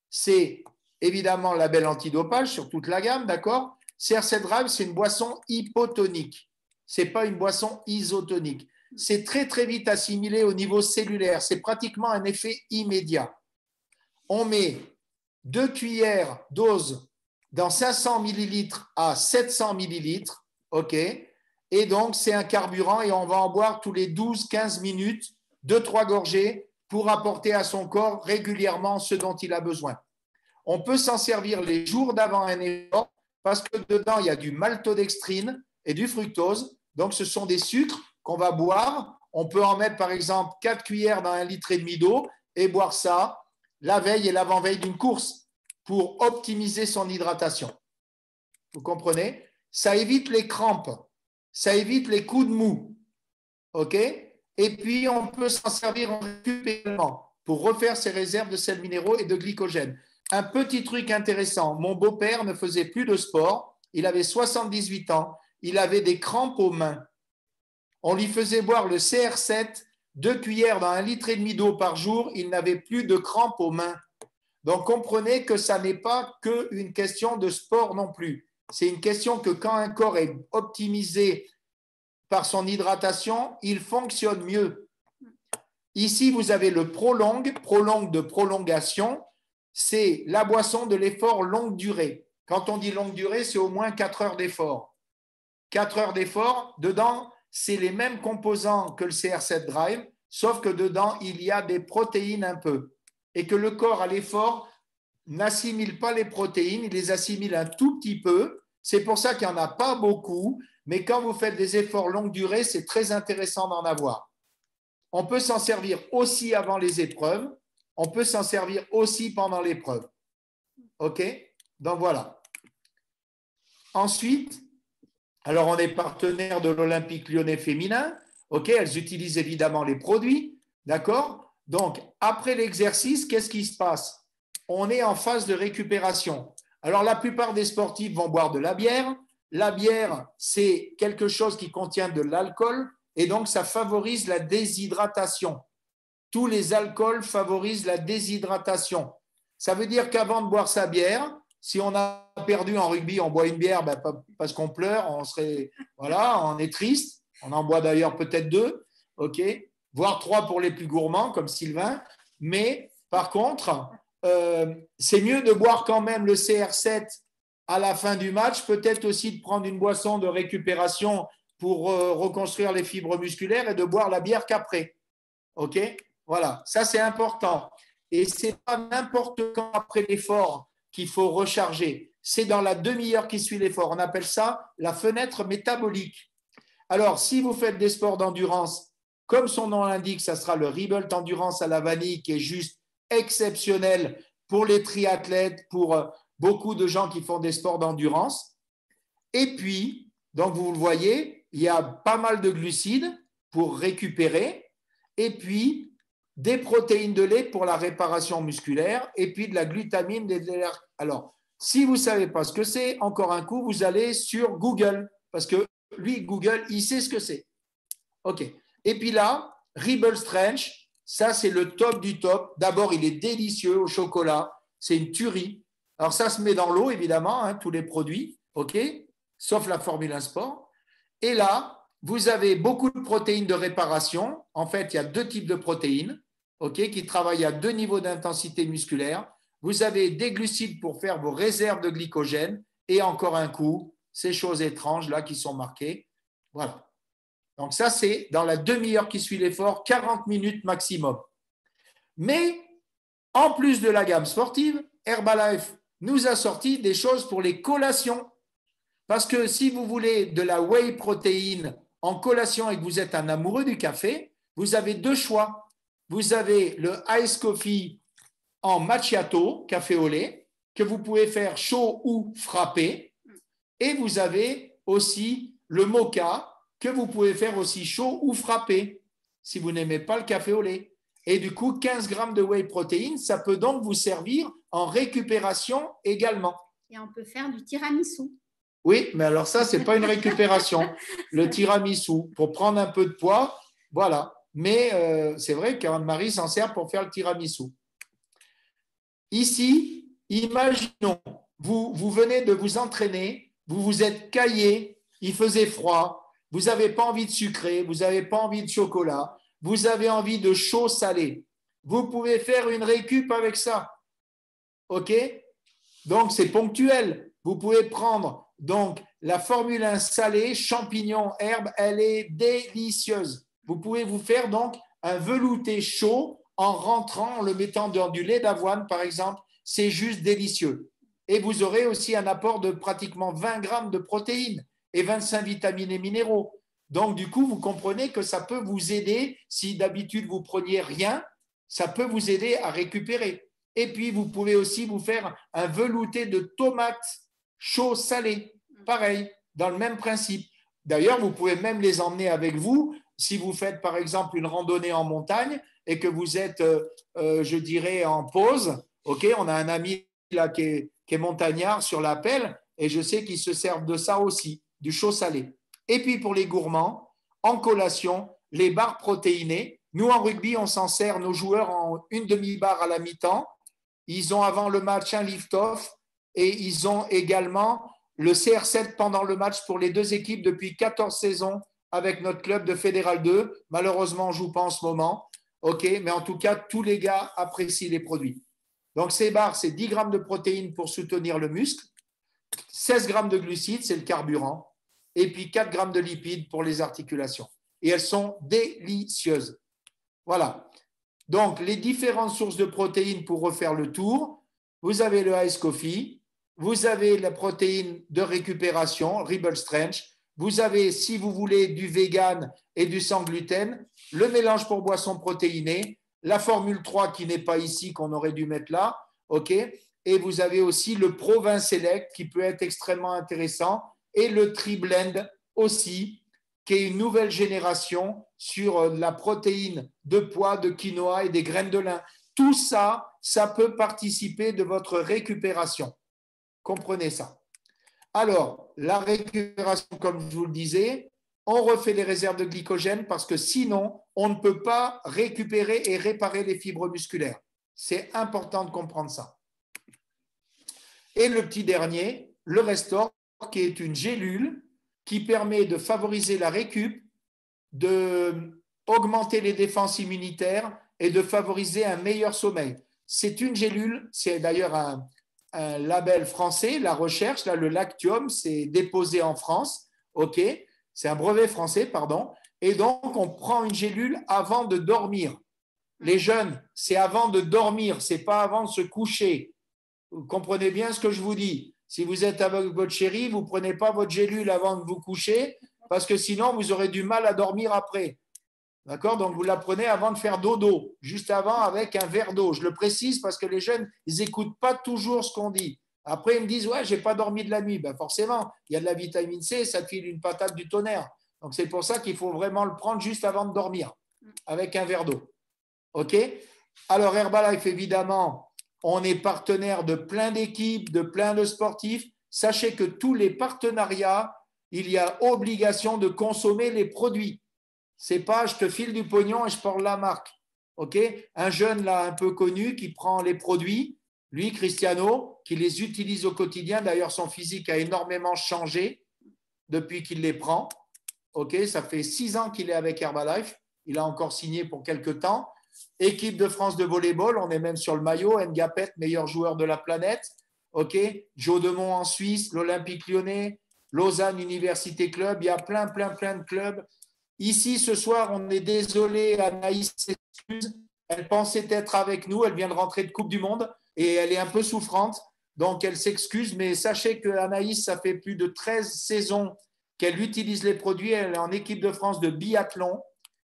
C'est évidemment la label antidopage sur toute la gamme, d'accord? CR7 Drive, c'est une boisson hypotonique. Ce n'est pas une boisson isotonique. C'est très, très vite assimilé au niveau cellulaire. C'est pratiquement un effet immédiat. On met 2 cuillères dose dans 500 millilitres à 700 millilitres, OK? Et donc, c'est un carburant et on va en boire tous les 12-15 minutes, 2-3 gorgées pour apporter à son corps régulièrement ce dont il a besoin. On peut s'en servir les jours d'avant un effort parce que dedans, il y a du maltodextrine et du fructose. Donc, ce sont des sucres qu'on va boire. On peut en mettre, par exemple, 4 cuillères dans 1,5 litre d'eau et boire ça la veille et l'avant-veille d'une course pour optimiser son hydratation. Vous comprenez? Ça évite les crampes, ça évite les coups de mou. OK? Et puis, on peut s'en servir en récup également pour refaire ses réserves de sels minéraux et de glycogène. Un petit truc intéressant, mon beau-père ne faisait plus de sport, il avait 78 ans, il avait des crampes aux mains. On lui faisait boire le CR7, 2 cuillères dans 1,5 litre d'eau par jour, il n'avait plus de crampes aux mains. Donc, comprenez que ça n'est pas qu'une question de sport non plus. C'est une question que quand un corps est optimisé par son hydratation, il fonctionne mieux. Ici, vous avez le Prolong de prolongation. C'est la boisson de l'effort longue durée. Quand on dit longue durée, c'est au moins 4 heures d'effort. 4 heures d'effort, dedans, c'est les mêmes composants que le CR7 Drive, sauf que dedans, il y a des protéines un peu. Et que le corps, à l'effort, n'assimile pas les protéines, il les assimile un tout petit peu. C'est pour ça qu'il n'y en a pas beaucoup, mais quand vous faites des efforts longue durée, c'est très intéressant d'en avoir. On peut s'en servir aussi avant les épreuves, on peut s'en servir aussi pendant l'épreuve. OK? Donc voilà. Ensuite, alors on est partenaire de l'Olympique Lyonnais féminin. OK? Elles utilisent évidemment les produits. D'accord? Donc, après l'exercice, qu'est-ce qui se passe? On est en phase de récupération. Alors, la plupart des sportifs vont boire de la bière. La bière, c'est quelque chose qui contient de l'alcool et donc ça favorise la déshydratation. Tous les alcools favorisent la déshydratation. Ça veut dire qu'avant de boire sa bière, si on a perdu en rugby, on boit une bière parce qu'on pleure, on est triste. On en boit d'ailleurs peut-être 2, OK, voire 3 pour les plus gourmands comme Sylvain. Mais par contre, c'est mieux de boire quand même le CR7 à la fin du match, peut-être aussi de prendre une boisson de récupération pour reconstruire les fibres musculaires et de boire la bière qu'après. OK? Voilà, ça c'est important. Et ce n'est pas n'importe quand après l'effort qu'il faut recharger. C'est dans la demi-heure qui suit l'effort. On appelle ça la fenêtre métabolique. Alors, si vous faites des sports d'endurance, comme son nom l'indique, ça sera le Rebuild Endurance à la vanille qui est juste exceptionnel pour les triathlètes, pour beaucoup de gens qui font des sports d'endurance. Et puis, donc vous le voyez, il y a pas mal de glucides pour récupérer, et puis des protéines de lait pour la réparation musculaire, et puis de la glutamine. Alors, si vous ne savez pas ce que c'est, encore un coup, vous allez sur Google, parce que lui, Google, il sait ce que c'est. OK. Et puis là, Rebel Strength, ça, c'est le top du top. D'abord, il est délicieux au chocolat. C'est une tuerie. Alors, ça se met dans l'eau, évidemment, tous les produits, OK, sauf la Formule 1 Sport. Et là, vous avez beaucoup de protéines de réparation. En fait, il y a 2 types de protéines, qui travaillent à 2 niveaux d'intensité musculaire. Vous avez des glucides pour faire vos réserves de glycogène et encore un coup, ces choses étranges là qui sont marquées. Voilà. Donc ça, c'est dans la demi-heure qui suit l'effort, 40 minutes maximum. Mais en plus de la gamme sportive, Herbalife nous a sorti des choses pour les collations. Parce que si vous voulez de la whey protéine en collation et que vous êtes un amoureux du café, vous avez 2 choix. Vous avez le Ice Coffee en macchiato, café au lait, que vous pouvez faire chaud ou frappé. Et vous avez aussi le mocha, que vous pouvez faire aussi chaud ou frappé, si vous n'aimez pas le café au lait. Et du coup, 15 grammes de whey protéine, ça peut donc vous servir en récupération également. Et on peut faire du tiramisu. Oui, mais alors ça, ce n'est pas une récupération. Le tiramisu, pour prendre un peu de poids, voilà. Mais c'est vrai qu'Anne-Marie s'en sert pour faire le tiramisu. Ici, imaginons, vous venez de vous entraîner, vous vous êtes caillé, il faisait froid, vous n'avez pas envie de sucré, vous n'avez pas envie de chocolat, vous avez envie de chaud salé. Vous pouvez faire une récup avec ça. OK? Donc, c'est ponctuel. Vous pouvez prendre donc la formule 1 salée, champignons, herbes, elle est délicieuse. Vous pouvez vous faire donc un velouté chaud en rentrant, en le mettant dans du lait d'avoine, par exemple. C'est juste délicieux. Et vous aurez aussi un apport de pratiquement 20 grammes de protéines et 25 vitamines et minéraux. Donc, du coup, vous comprenez que ça peut vous aider. Si d'habitude, vous preniez rien, ça peut vous aider à récupérer. Et puis, vous pouvez aussi vous faire un velouté de tomates chaud salé. Pareil, dans le même principe. D'ailleurs, vous pouvez même les emmener avec vous si vous faites, par exemple, une randonnée en montagne et que vous êtes, je dirais, en pause. OK, on a un ami là qui est montagnard sur l'appel et je sais qu'ils se servent de ça aussi, du chaud salé. Et puis, pour les gourmands, en collation, les barres protéinées. Nous, en rugby, on s'en sert, nos joueurs, en une demi-barre à la mi-temps. Ils ont avant le match un lift-off et ils ont également le CR7 pendant le match pour les 2 équipes depuis 14 saisons avec notre club de Fédéral 2. Malheureusement, on ne joue pas en ce moment. OK, mais en tout cas, tous les gars apprécient les produits. Donc, ces barres, c'est 10 grammes de protéines pour soutenir le muscle, 16 grammes de glucides, c'est le carburant, et puis 4 grammes de lipides pour les articulations. Et elles sont délicieuses. Voilà. Donc, les différentes sources de protéines pour refaire le tour. Vous avez le Ice Coffee, vous avez la protéine de récupération, Rebel Strength, vous avez, si vous voulez, du vegan et du sans gluten, le mélange pour boissons protéinées, la formule 3 qui n'est pas ici, qu'on aurait dû mettre là, OK, et vous avez aussi le Pro 20 Select qui peut être extrêmement intéressant, et le Tri-Blend aussi, qui est une nouvelle génération sur la protéine de pois, de quinoa et des graines de lin. Tout ça, ça peut participer de votre récupération. Comprenez ça. Alors, la récupération, comme je vous le disais, on refait les réserves de glycogène parce que sinon, on ne peut pas récupérer et réparer les fibres musculaires. C'est important de comprendre ça. Et le petit dernier, le Restore, qui est une gélule qui permet de favoriser la récup, d'augmenter les défenses immunitaires et de favoriser un meilleur sommeil. C'est une gélule, c'est d'ailleurs un label français, la recherche, là, le Lactium, c'est déposé en France, OK, c'est un brevet français, pardon, et donc on prend une gélule avant de dormir. Les jeunes, c'est avant de dormir, c'est pas avant de se coucher. Vous comprenez bien ce que je vous dis. Si vous êtes avec votre chérie, vous ne prenez pas votre gélule avant de vous coucher, parce que sinon, vous aurez du mal à dormir après. D'accord? Donc, vous la prenez avant de faire dodo, juste avant avec un verre d'eau. Je le précise parce que les jeunes, ils n'écoutent pas toujours ce qu'on dit. Après, ils me disent, ouais, je n'ai pas dormi de la nuit. Ben forcément, il y a de la vitamine C, ça te file une patate du tonnerre. Donc, c'est pour ça qu'il faut vraiment le prendre juste avant de dormir, avec un verre d'eau. OK? Alors, Herbalife, évidemment, on est partenaire de plein d'équipes, de plein de sportifs. Sachez que tous les partenariats, il y a obligation de consommer les produits. C'est pas je te file du pognon et je porte la marque. OK? Un jeune là un peu connu qui prend les produits, lui Cristiano, qui les utilise au quotidien. D'ailleurs, son physique a énormément changé depuis qu'il les prend. Ok, ça fait 6 ans qu'il est avec Herbalife. Il a encore signé pour quelques temps. Équipe de France de volleyball, on est même sur le maillot. Ngapet, meilleur joueur de la planète. Ok, Joe Demont en Suisse, l'Olympique Lyonnais, Lausanne Université Club. Il y a plein de clubs. Ici, ce soir, on est désolé, Anaïs s'excuse. Elle pensait être avec nous. Elle vient de rentrer de Coupe du Monde et elle est un peu souffrante. Donc, elle s'excuse. Mais sachez que Anaïs, ça fait plus de 13 saisons qu'elle utilise les produits. Elle est en équipe de France de biathlon.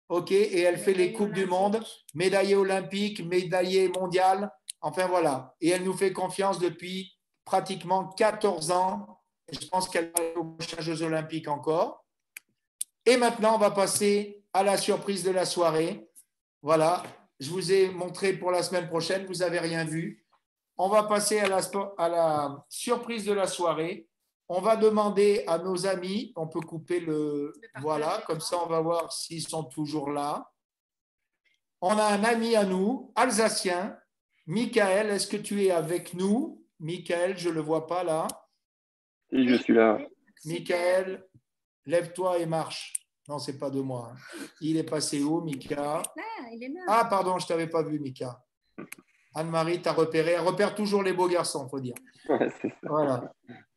OK, et elle fait les Coupes du Monde, médaillée olympique, médaillée mondiale. Enfin, voilà. Et elle nous fait confiance depuis pratiquement 14 ans. Je pense qu'elle va aller aux prochains Jeux olympiques encore. Et maintenant, on va passer à la surprise de la soirée. Voilà, je vous ai montré pour la semaine prochaine, vous n'avez rien vu. On va passer à la surprise de la soirée. On va demander à nos amis, on peut couper le… Voilà, comme ça on va voir s'ils sont toujours là. On a un ami à nous, alsacien, Michael, est-ce que tu es avec nous? Michael, je ne le vois pas là. Et je suis là. Michael, lève-toi et marche. Non, ce n'est pas de moi. Il est passé où, Mika? Il est là. Ah, pardon, je ne t'avais pas vu, Mika. Anne-Marie t'a repéré. Elle repère toujours les beaux garçons, il faut dire. Ouais, c'est ça. Voilà.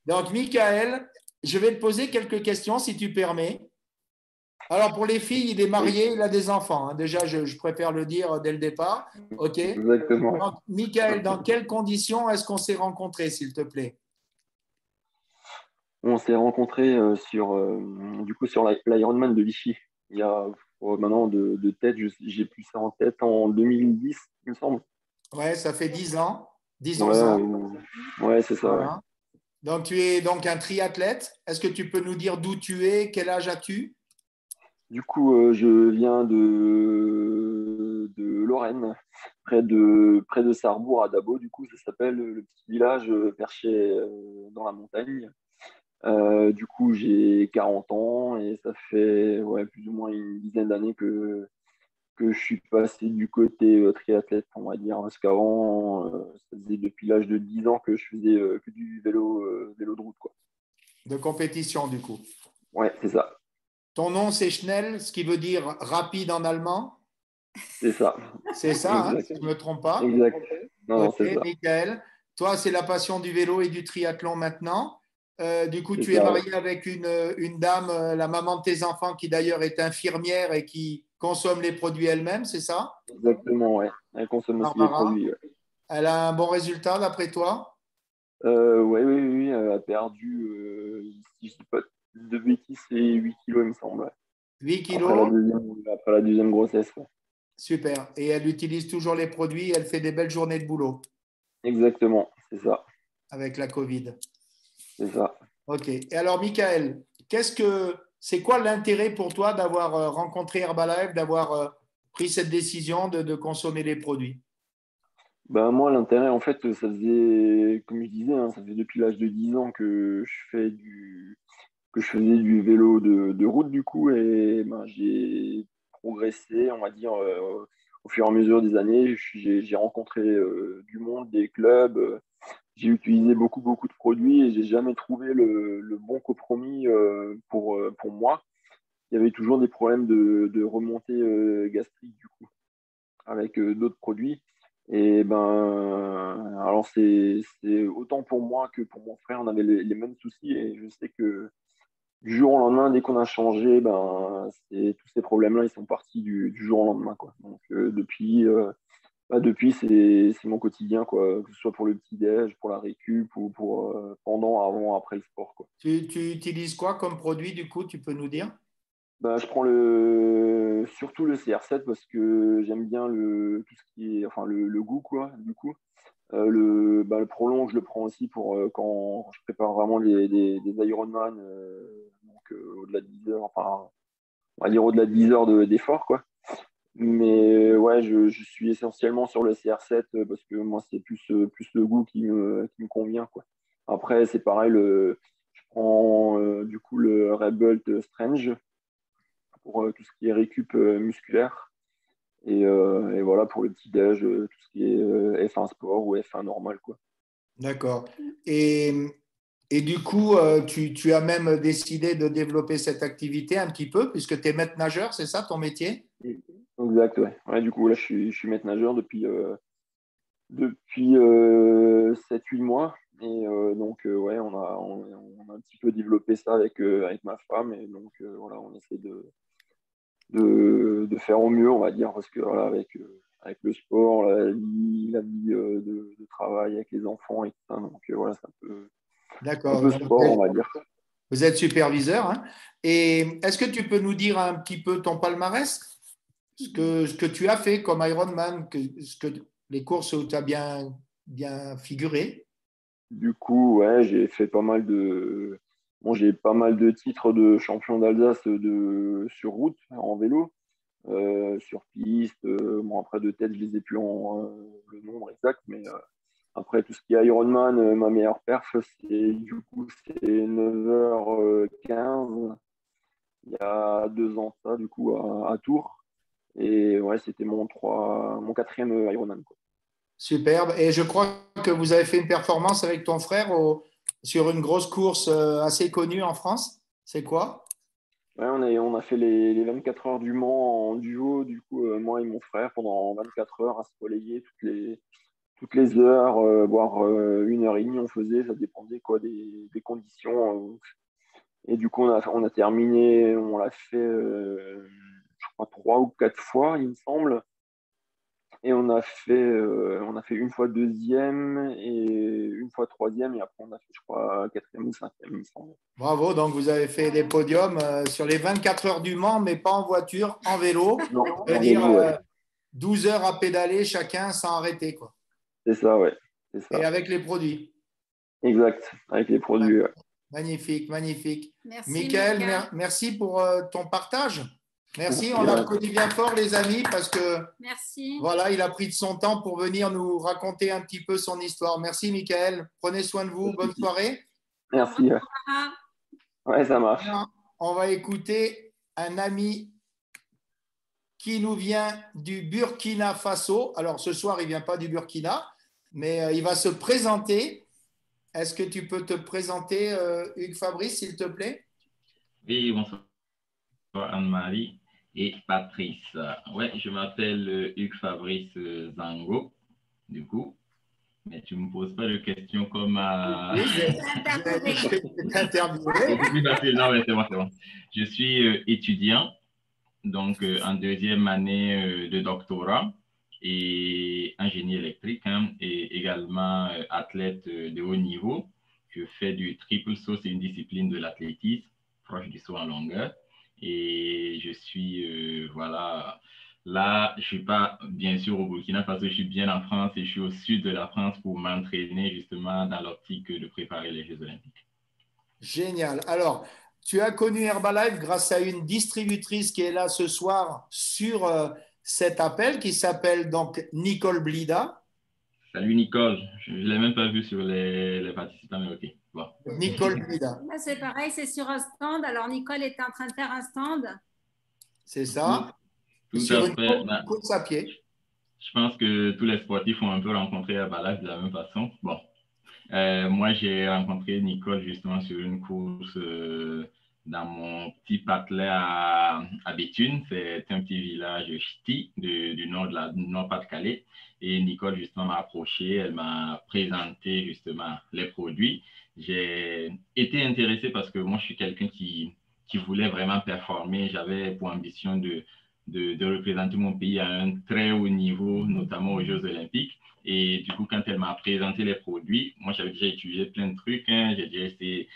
Donc, Michael, je vais te poser quelques questions, si tu permets. Alors, pour les filles, il est marié, il a des enfants. Hein. Déjà, je préfère le dire dès le départ. OK. Exactement. Donc, Michael, dans quelles conditions est-ce qu'on s'est rencontrés, s'il te plaît? On s'est rencontrés sur l'Ironman de Vichy. Il y a maintenant de tête, j'ai plus ça en tête, en 2010, il me semble. Ouais, ça fait 10 ans. 10 Ouais, ans. ouais, c'est ça. Voilà. Donc, tu es donc un triathlète. Est-ce que tu peux nous dire d'où tu es? Quel âge as-tu? Du coup, je viens de Lorraine, près de Sarrebourg à Dabo. Du coup, ça s'appelle le petit village perché dans la montagne. Du coup, j'ai 40 ans et ça fait plus ou moins une dizaine d'années que je suis passé du côté triathlète, on va dire. Parce qu'avant, ça faisait depuis l'âge de 10 ans que je faisais que du vélo de route, quoi. De compétition, du coup. Ouais, c'est ça. Ton nom, c'est Schnell, ce qui veut dire rapide en allemand. C'est ça. C'est ça, hein, Exact. si je ne me trompe pas. Exact. Non, Ok, c'est ça. Michael. Toi, c'est la passion du vélo et du triathlon maintenant. Du coup, C'est tu es ça. marié avec une dame, la maman de tes enfants, qui d'ailleurs est infirmière et qui consomme les produits elle-même, c'est ça? Exactement, ouais. Elle consomme aussi les Barbara. produits. Ouais. Elle a un bon résultat d'après toi? Oui, elle a perdu, si je dis pas de bêtises, c'est 8 kilos, il me semble. Ouais. 8 Après la kilos? deuxième grossesse. Ouais. Super. Et elle utilise toujours les produits, elle fait des belles journées de boulot Exactement, c'est ça. avec la Covid. C'est ça. Ok. Et alors, Michael, c'est quoi l'intérêt pour toi d'avoir rencontré Herbalife, d'avoir pris cette décision de consommer les produits? Ben, moi, l'intérêt, en fait, ça faisait, comme je disais, hein, ça fait depuis l'âge de 10 ans que je faisais du vélo de route, du coup, et ben, j'ai progressé, on va dire, au fur et à mesure des années. J'ai rencontré du monde, des clubs. J'ai utilisé beaucoup de produits et j'ai jamais trouvé le bon compromis pour moi. Il y avait toujours des problèmes de remontée gastrique du coup avec d'autres produits. Et ben, alors c'est autant pour moi que pour mon frère, on avait les mêmes soucis et je sais que du jour au lendemain, dès qu'on a changé, ben, tous ces problèmes-là, ils sont partis du jour au lendemain, quoi. Donc depuis, c'est mon quotidien, quoi, que ce soit pour le petit-déj, pour la récup ou pour pendant, avant, après le sport, quoi. Tu utilises quoi comme produit, du coup, tu peux nous dire? Bah, je prends surtout le CR7 parce que j'aime bien tout ce qui est, enfin, le goût, quoi, du coup. Le Prolong, je le prends aussi pour quand je prépare vraiment des Ironman, donc au-delà de 10 heures, enfin, on va dire au-delà de 10 heures d'effort, quoi. Mais ouais, je suis essentiellement sur le CR7 parce que moi, c'est plus le goût qui me convient, quoi. Après, c'est pareil, je prends du coup le Red Bull Strange pour tout ce qui est récup musculaire. Et voilà, pour le petit-déj, tout ce qui est F1 sport ou F1 normal, quoi. D'accord. Et Et du coup, tu as même décidé de développer cette activité un petit peu, puisque tu es maître nageur, c'est ça ton métier? Exact, ouais. Ouais, du coup, là, je suis maître nageur depuis 7-8 mois. Et donc, ouais, on a un petit peu développé ça avec ma femme. Et donc, voilà, on essaie de faire au mieux, on va dire, parce que voilà, avec le sport, la vie de travail avec les enfants et tout ça. Donc, voilà, c'est un D'accord. peu Donc, sport, on va dire. vous êtes superviseur, hein. Et est-ce que tu peux nous dire un petit peu ton palmarès? Ce que tu as fait comme Ironman, les courses où tu as bien figuré? Du coup, ouais, j'ai pas mal de titres de champion d'Alsace sur route, en vélo, sur piste. Bon, après, de tête, je les ai plus le nombre exact, mais après, tout ce qui est Ironman, ma meilleure perf, c'est 9h15, il y a 2 ans, ça, du coup, à Tours. Et ouais, c'était mon quatrième Ironman, quoi. Superbe. Et je crois que vous avez fait une performance avec ton frère sur une grosse course assez connue en France. C'est quoi? Ouais, on a fait les 24 heures du Mans en duo, du coup, moi et mon frère, pendant 24 heures à se relayer toutes les heures, voire 1 heure et demie, on faisait, ça dépendait quoi des conditions. Et du coup, on a terminé, on l'a fait, je crois, 3 ou 4 fois, il me semble. Et on a fait une fois deuxième et une fois troisième, et après on a fait, je crois, quatrième ou cinquième, il me semble. Bravo. Donc, vous avez fait des podiums sur les 24 heures du Mans, mais pas en voiture, en vélo. Non, Ça veut en dire vélo, ouais. 12 heures à pédaler chacun sans arrêter, quoi. C'est ça, ouais. C'est Et ça. avec les produits. Exact. Avec les produits, ouais. Magnifique, magnifique. Merci, Michael, Mika. merci pour ton partage. Merci, Merci, on ouais. l'applaudit bien fort, les amis, parce que Merci. voilà, il a pris de son temps pour venir nous raconter un petit peu son histoire. Merci, Michael. Prenez soin de vous. Bonne soirée. Merci. Au revoir. Ouais, ça marche. Bien, on va écouter un ami qui nous vient du Burkina Faso. Alors, ce soir, il ne vient pas du Burkina, mais il va se présenter. Est-ce que tu peux te présenter, Hugues Fabrice, s'il te plaît? Oui, bonsoir Anne-Marie et Patrice. Ouais, je m'appelle Hugues Fabrice Zango, du coup, mais tu ne me poses pas de questions comme à… Oui, j'ai interviewé. C'est plus facile, non, mais c'est bon, c'est bon. Je suis étudiant, donc en deuxième année de doctorat et ingénieur électrique, hein, et également athlète de haut niveau. Je fais du triple saut, c'est une discipline de l'athlétisme, proche du saut en longueur. Et je suis, voilà, là, je ne suis pas bien sûr au Burkina Faso, je suis bien en France et je suis au sud de la France pour m'entraîner justement dans l'optique de préparer les Jeux Olympiques. Génial. Alors, tu as connu Herbalife grâce à une distributrice qui est là ce soir sur cet appel, qui s'appelle donc Nicole Blida. Salut Nicole, je ne l'ai même pas vu sur les participants, mais ok. Bon. Nicole Blida, Là, c'est pareil, c'est sur un stand. Alors, Nicole était en train de faire un stand. c'est ça. Tout Sur à une fait. course à pied. Je pense que tous les sportifs ont un peu rencontré Herbalife de la même façon. Bon, moi, j'ai rencontré Nicole justement sur une course dans mon petit patelin à Béthune. C'est un petit village ch'ti du Nord-Pas-de-Calais. Et Nicole, justement, m'a approché. Elle m'a présenté justement les produits. J'ai été intéressé parce que moi, je suis quelqu'un qui voulait vraiment performer. J'avais pour ambition de représenter mon pays à un très haut niveau, notamment aux Jeux Olympiques. Et du coup, quand elle m'a présenté les produits, moi, j'avais déjà utilisé plein de trucs. Hein. J'ai déjà essayé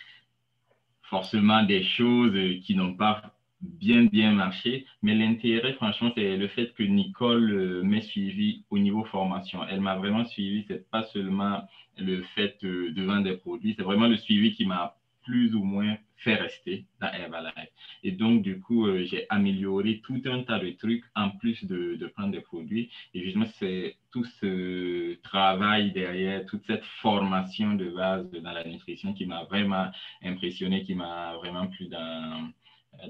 forcément des choses qui n'ont pas bien marché. Mais l'intérêt, franchement, c'est le fait que Nicole m'ait suivi au niveau formation. Elle m'a vraiment suivi. C'est pas seulement le fait de vendre des produits, c'est vraiment le suivi qui m'a plus ou moins fait rester dans Herbalife. Et donc, du coup, j'ai amélioré tout un tas de trucs en plus de prendre des produits. Et justement, c'est tout ce travail derrière, toute cette formation de base dans la nutrition qui m'a vraiment impressionné, qui m'a vraiment plu dans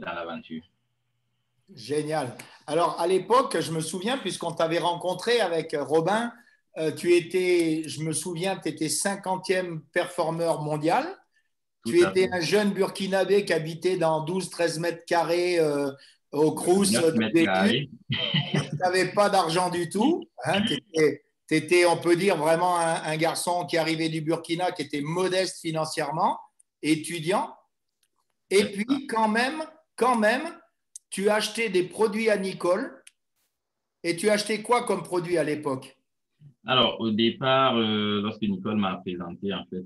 l'aventure. Génial. Alors, à l'époque, je me souviens, puisqu'on t'avait rencontré avec Robin, je me souviens, tu étais 50e performeur mondial. Tu à étais fait. un jeune Burkinabé qui habitait dans 12-13 mètres carrés au Crous 9 de mètres l'étude. carrés. Tu n'avais pas d'argent du tout. Hein, tu étais, on peut dire, vraiment un garçon qui arrivait du Burkina, qui était modeste financièrement, étudiant. Et C'est ça. puis, quand même, tu achetais des produits à Nicole. Et tu achetais quoi comme produit à l'époque? Alors, au départ, lorsque Nicole m'a présenté en fait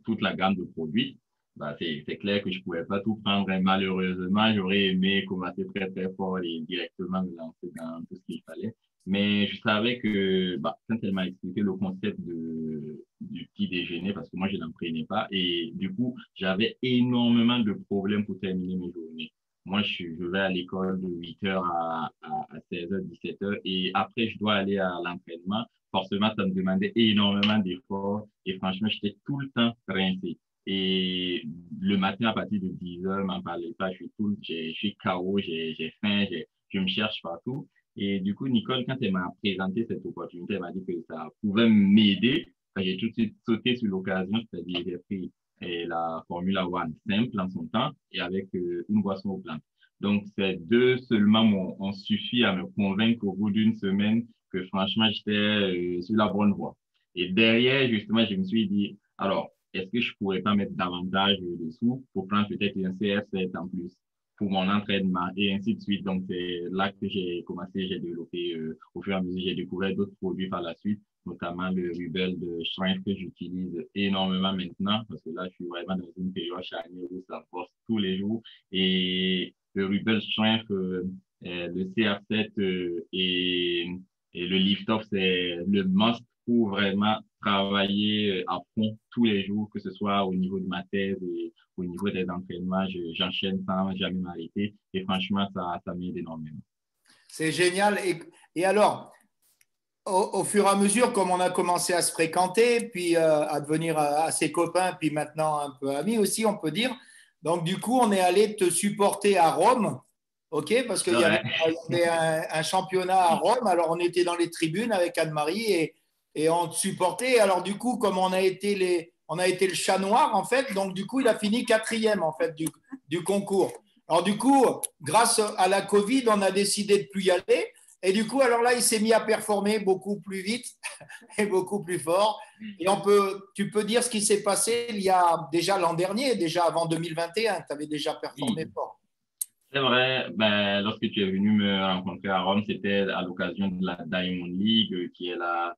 toute la gamme de produits, bah, c'est clair que je ne pouvais pas tout prendre. Et malheureusement, j'aurais aimé commencer très, très fort et directement me lancer dans tout ce qu'il fallait. Mais je savais que bah, quand elle m'a expliqué le concept du petit déjeuner, parce que moi, je n'en prenais pas, et du coup, j'avais énormément de problèmes pour terminer mes journées. Moi, je vais à l'école de 8 heures à 16 heures, 17 heures, et après, je dois aller à l'entraînement. Forcément, ça me demandait énormément d'efforts, et franchement, j'étais tout le temps rincé. Et le matin, à partir de 10 heures, m'en parlez pas, je suis KO, j'ai faim, je me cherche partout. Et du coup, Nicole, quand elle m'a présenté cette opportunité, elle m'a dit que ça pouvait m'aider. J'ai tout de suite sauté sur l'occasion, c'est-à-dire j'ai pris la Formula One simple en son temps et avec une boisson aux plantes. Donc, ces deux seulement ont suffi à me convaincre au bout d'une semaine que franchement, j'étais sur la bonne voie. Et derrière, justement, je me suis dit, alors, est-ce que je pourrais pas mettre davantage de sous pour prendre peut-être un CR7 en plus pour mon entraînement et ainsi de suite. Donc, c'est là que j'ai commencé, j'ai développé au fur et à mesure, j'ai découvert d'autres produits par la suite, notamment le Rubel de Strength que j'utilise énormément maintenant parce que là, je suis vraiment dans une période charnière où ça force tous les jours. Et le Rubel Strength, le CR7 et le lift-off, c'est le must pour vraiment travailler à fond tous les jours, que ce soit au niveau de ma thèse et au niveau des entraînements. J'enchaîne sans jamais m'arrêter et franchement, ça m'aide énormément. C'est génial. Et alors, au fur et à mesure, comme on a commencé à se fréquenter, puis à devenir assez copains, puis maintenant un peu amis aussi, on peut dire. Donc, du coup, on est allé te supporter à Rome, OK? Parce qu'il y avait, Ouais. il y avait un championnat à Rome. Alors, on était dans les tribunes avec Anne-Marie et on te supportait. Alors, du coup, comme on a été le chat noir, en fait, donc du coup, il a fini quatrième, en fait, du concours. Alors, du coup, grâce à la Covid, on a décidé de plus y aller. Et du coup, alors là, il s'est mis à performer beaucoup plus vite et beaucoup plus fort. Et tu peux dire ce qui s'est passé il y a déjà l'an dernier, déjà avant 2021, tu avais déjà performé Oui, fort. c'est vrai. Ben, lorsque tu es venu me rencontrer à Rome, c'était à l'occasion de la Diamond League, qui est la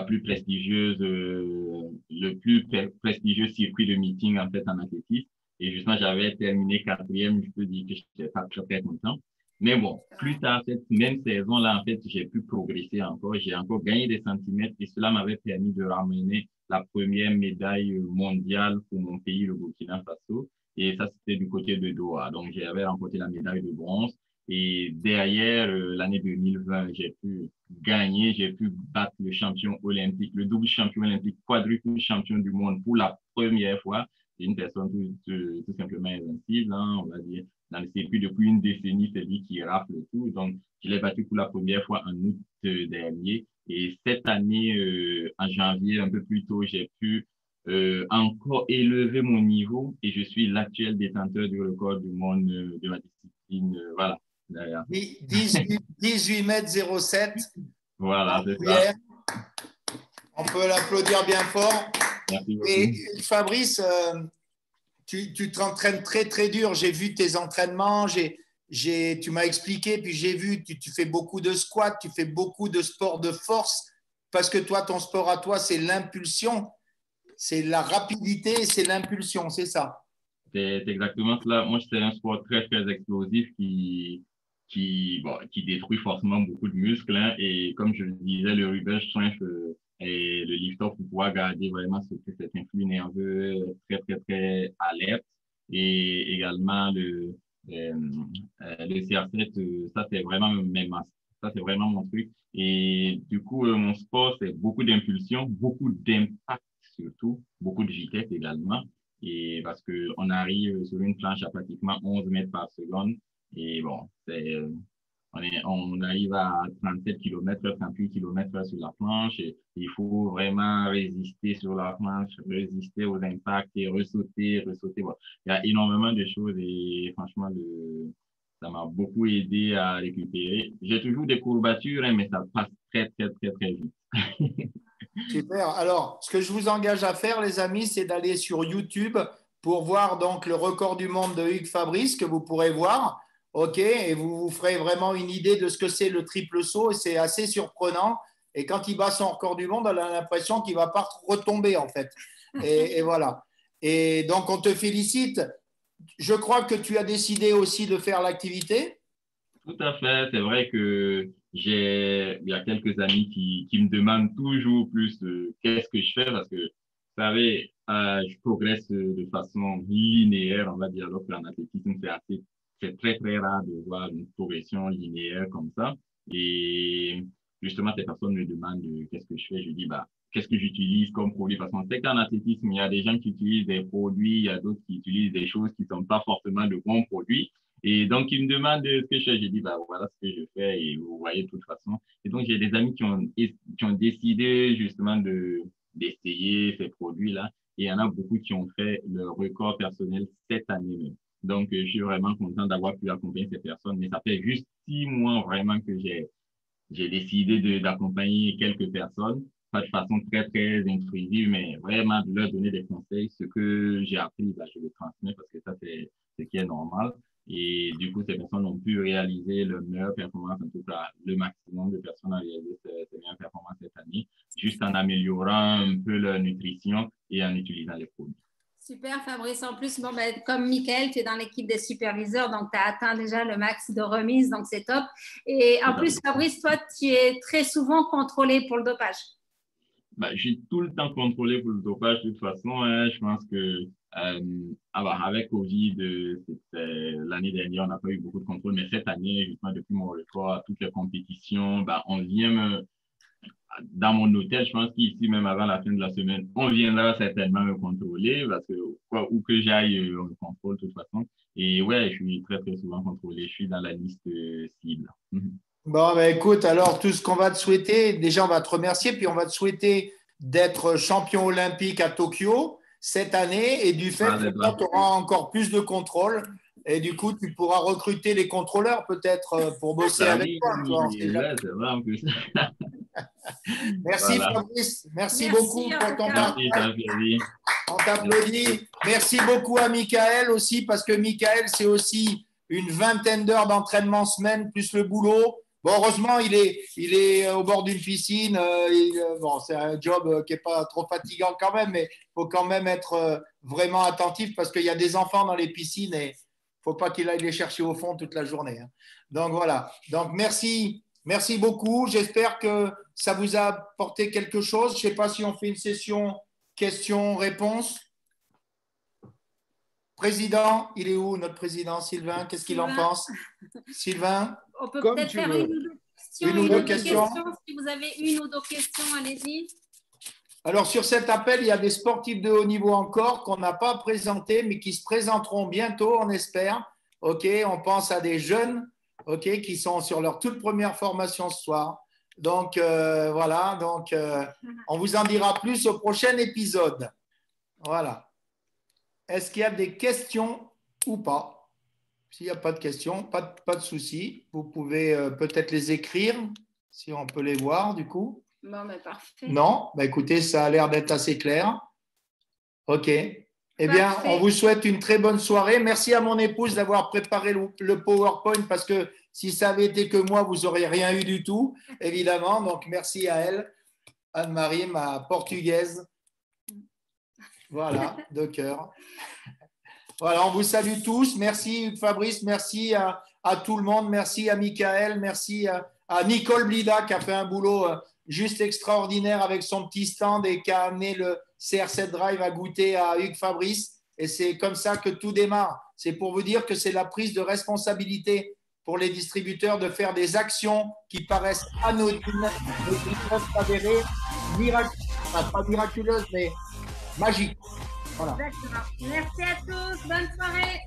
plus prestigieuse, le plus prestigieux circuit de meeting en fait en athlétisme. Et justement, j'avais terminé quatrième. Je peux dire que j'étais pas très, très content. Mais bon, plus tard, cette même saison-là, en fait, j'ai pu progresser encore. J'ai encore gagné des centimètres et cela m'avait permis de ramener la première médaille mondiale pour mon pays, le Burkina Faso. Et ça, c'était du côté de Doha. Donc, j'avais remporté la médaille de bronze. Et derrière, l'année 2020, j'ai pu gagner, j'ai pu battre le champion olympique, le double champion olympique, quadruple champion du monde pour la première fois. C'est une personne tout simplement invincible, hein, on va dire. Dans le circuit depuis une décennie, c'est lui qui rafle tout. Donc, je l'ai battu pour la première fois en août dernier. Et cette année, en janvier, un peu plus tôt, j'ai pu encore élever mon niveau et je suis l'actuel détenteur du record du monde de ma discipline. Voilà. 18 mètres 07 en Voilà, c'est ça. couillère. On peut l'applaudir bien fort. Merci Et beaucoup. Fabrice, tu t'entraînes très très dur. J'ai vu tes entraînements, tu m'as expliqué, puis j'ai vu, tu fais beaucoup de squats, tu fais beaucoup de sport de force, parce que toi, ton sport à toi, c'est l'impulsion, c'est la rapidité, c'est l'impulsion, c'est ça. C'est exactement cela. Moi, c'est un sport très, très explosif qui détruit forcément beaucoup de muscles, hein. Et comme je le disais, le Rubel Strength et le lift-off pour pouvoir garder vraiment cet influx nerveux très, très, très alerte. Et également le CR7, ça, c'est vraiment mes masses. Ça, c'est vraiment mon truc. Et du coup, mon sport, c'est beaucoup d'impulsion, beaucoup d'impact surtout, beaucoup de vitesse également. Et parce qu'on arrive sur une planche à pratiquement 11 mètres par seconde. Et bon, on arrive à 37 km, 38 km sur la planche. Et il faut vraiment résister sur la planche, résister aux impacts et ressauter. Bon, il y a énormément de choses et franchement, ça m'a beaucoup aidé à récupérer. J'ai toujours des courbatures, hein, mais ça passe très, très, très, très vite. Super. Alors, ce que je vous engage à faire, les amis, c'est d'aller sur YouTube pour voir donc le record du monde de Hugues Fabrice que vous pourrez voir. OK, et vous vous ferez vraiment une idée de ce que c'est le triple saut et c'est assez surprenant. Et quand il bat son record du monde, on a l'impression qu'il ne va pas retomber en fait. Et voilà. Et donc, on te félicite. Je crois que tu as décidé aussi de faire l'activité. Tout à fait. C'est vrai que il y a quelques amis qui me demandent toujours plus qu'est-ce que je fais parce que, vous savez, je progresse de façon linéaire, on va dire, alors qu'en athlétisme, c'est très, très rare de voir une progression linéaire comme ça. Et justement, ces personnes me demandent qu'est-ce que je fais. Je dis, qu'est-ce que j'utilise comme produit? Parce qu'on sait qu'en athlétisme, il y a des gens qui utilisent des produits, il y a d'autres qui utilisent des choses qui ne sont pas forcément de bons produits. Et donc, ils me demandent ce que je fais. Je dis, voilà ce que je fais et vous voyez de toute façon. Et donc, j'ai des amis qui ont décidé justement d'essayer ces produits-là. Et il y en a beaucoup qui ont fait leur record personnel cette année même. Donc, je suis vraiment content d'avoir pu accompagner ces personnes. Mais ça fait juste 6 mois vraiment que j'ai décidé d'accompagner quelques personnes, pas de façon très, très intrusive, mais vraiment de leur donner des conseils. Ce que j'ai appris, je le transmets parce que ça, c'est ce qui est normal. Et du coup, ces personnes ont pu réaliser leur meilleure performance, en tout cas, le maximum de personnes ont réalisé ces meilleures performances cette année, juste en améliorant un peu leur nutrition et en utilisant les produits. Super, Fabrice. En plus, comme Mickaël, tu es dans l'équipe des superviseurs, donc tu as atteint déjà le max de remise, donc c'est top. Et en plus, Fabrice, toi, tu es très souvent contrôlé pour le dopage. Je suis tout le temps contrôlé pour le dopage de toute façon. Hein, je pense que avec Covid, l'année dernière, on n'a pas eu beaucoup de contrôle, mais cette année, justement, depuis mon record, toutes les compétitions, on vient dans mon hôtel, je pense qu'ici, même avant la fin de la semaine, on viendra certainement me contrôler parce que où que j'aille, on me contrôle de toute façon. Et ouais, je suis très, très souvent contrôlé. Je suis dans la liste cible. Bon, écoute, alors tout ce qu'on va te souhaiter, déjà, on va te remercier, puis on va te souhaiter d'être champion olympique à Tokyo cette année et du fait que tu auras encore plus de contrôle. Et du coup, tu pourras recruter les contrôleurs peut-être pour bosser avec toi. C'est vrai en plus. Merci Fabrice, merci beaucoup pour ton partage. On t'applaudit. Merci beaucoup à Mickaël aussi parce que Mickaël, c'est aussi une 20aine d'heures d'entraînement semaine plus le boulot. Bon, heureusement, il est au bord d'une piscine. C'est un job qui n'est pas trop fatigant quand même, mais il faut quand même être vraiment attentif parce qu'il y a des enfants dans les piscines et il ne faut pas qu'il aille les chercher au fond toute la journée. Donc voilà. Donc merci beaucoup. J'espère que ça vous a apporté quelque chose. Je ne sais pas si on fait une session questions-réponses. Président, il est où notre président Sylvain? Qu'est-ce qu'il en pense? Sylvain? On peut peut-être faire une ou deux questions. Si vous avez une ou deux questions, allez-y. Alors, sur cet appel, il y a des sportifs de haut niveau encore qu'on n'a pas présentés, mais qui se présenteront bientôt, on espère. OK, on pense à des jeunes qui sont sur leur toute première formation ce soir. Donc, voilà. Donc, on vous en dira plus au prochain épisode. Voilà. Est-ce qu'il y a des questions ou pas? S'il n'y a pas de questions, pas de souci. Vous pouvez peut-être les écrire, si on peut les voir, du coup. Bon, parfait. Non? Écoutez, ça a l'air d'être assez clair. OK. Eh bien, Parfait. on vous souhaite une très bonne soirée. Merci à mon épouse d'avoir préparé le PowerPoint parce que si ça avait été que moi, vous n'auriez rien eu du tout, évidemment. Donc, merci à elle, Anne-Marie, ma portugaise. Voilà, de cœur. Voilà, on vous salue tous. Merci Fabrice, merci à tout le monde. Merci à Mickaël, merci à Nicole Blida qui a fait un boulot juste extraordinaire avec son petit stand et qui a amené le CR7 Drive à goûter à Hugues Fabrice. Et c'est comme ça que tout démarre. C'est pour vous dire que c'est la prise de responsabilité pour les distributeurs de faire des actions qui paraissent anodines, mais qui peuvent s'avérer pas miraculeuses, mais magiques. Voilà. Exactement. Merci à tous. Bonne soirée.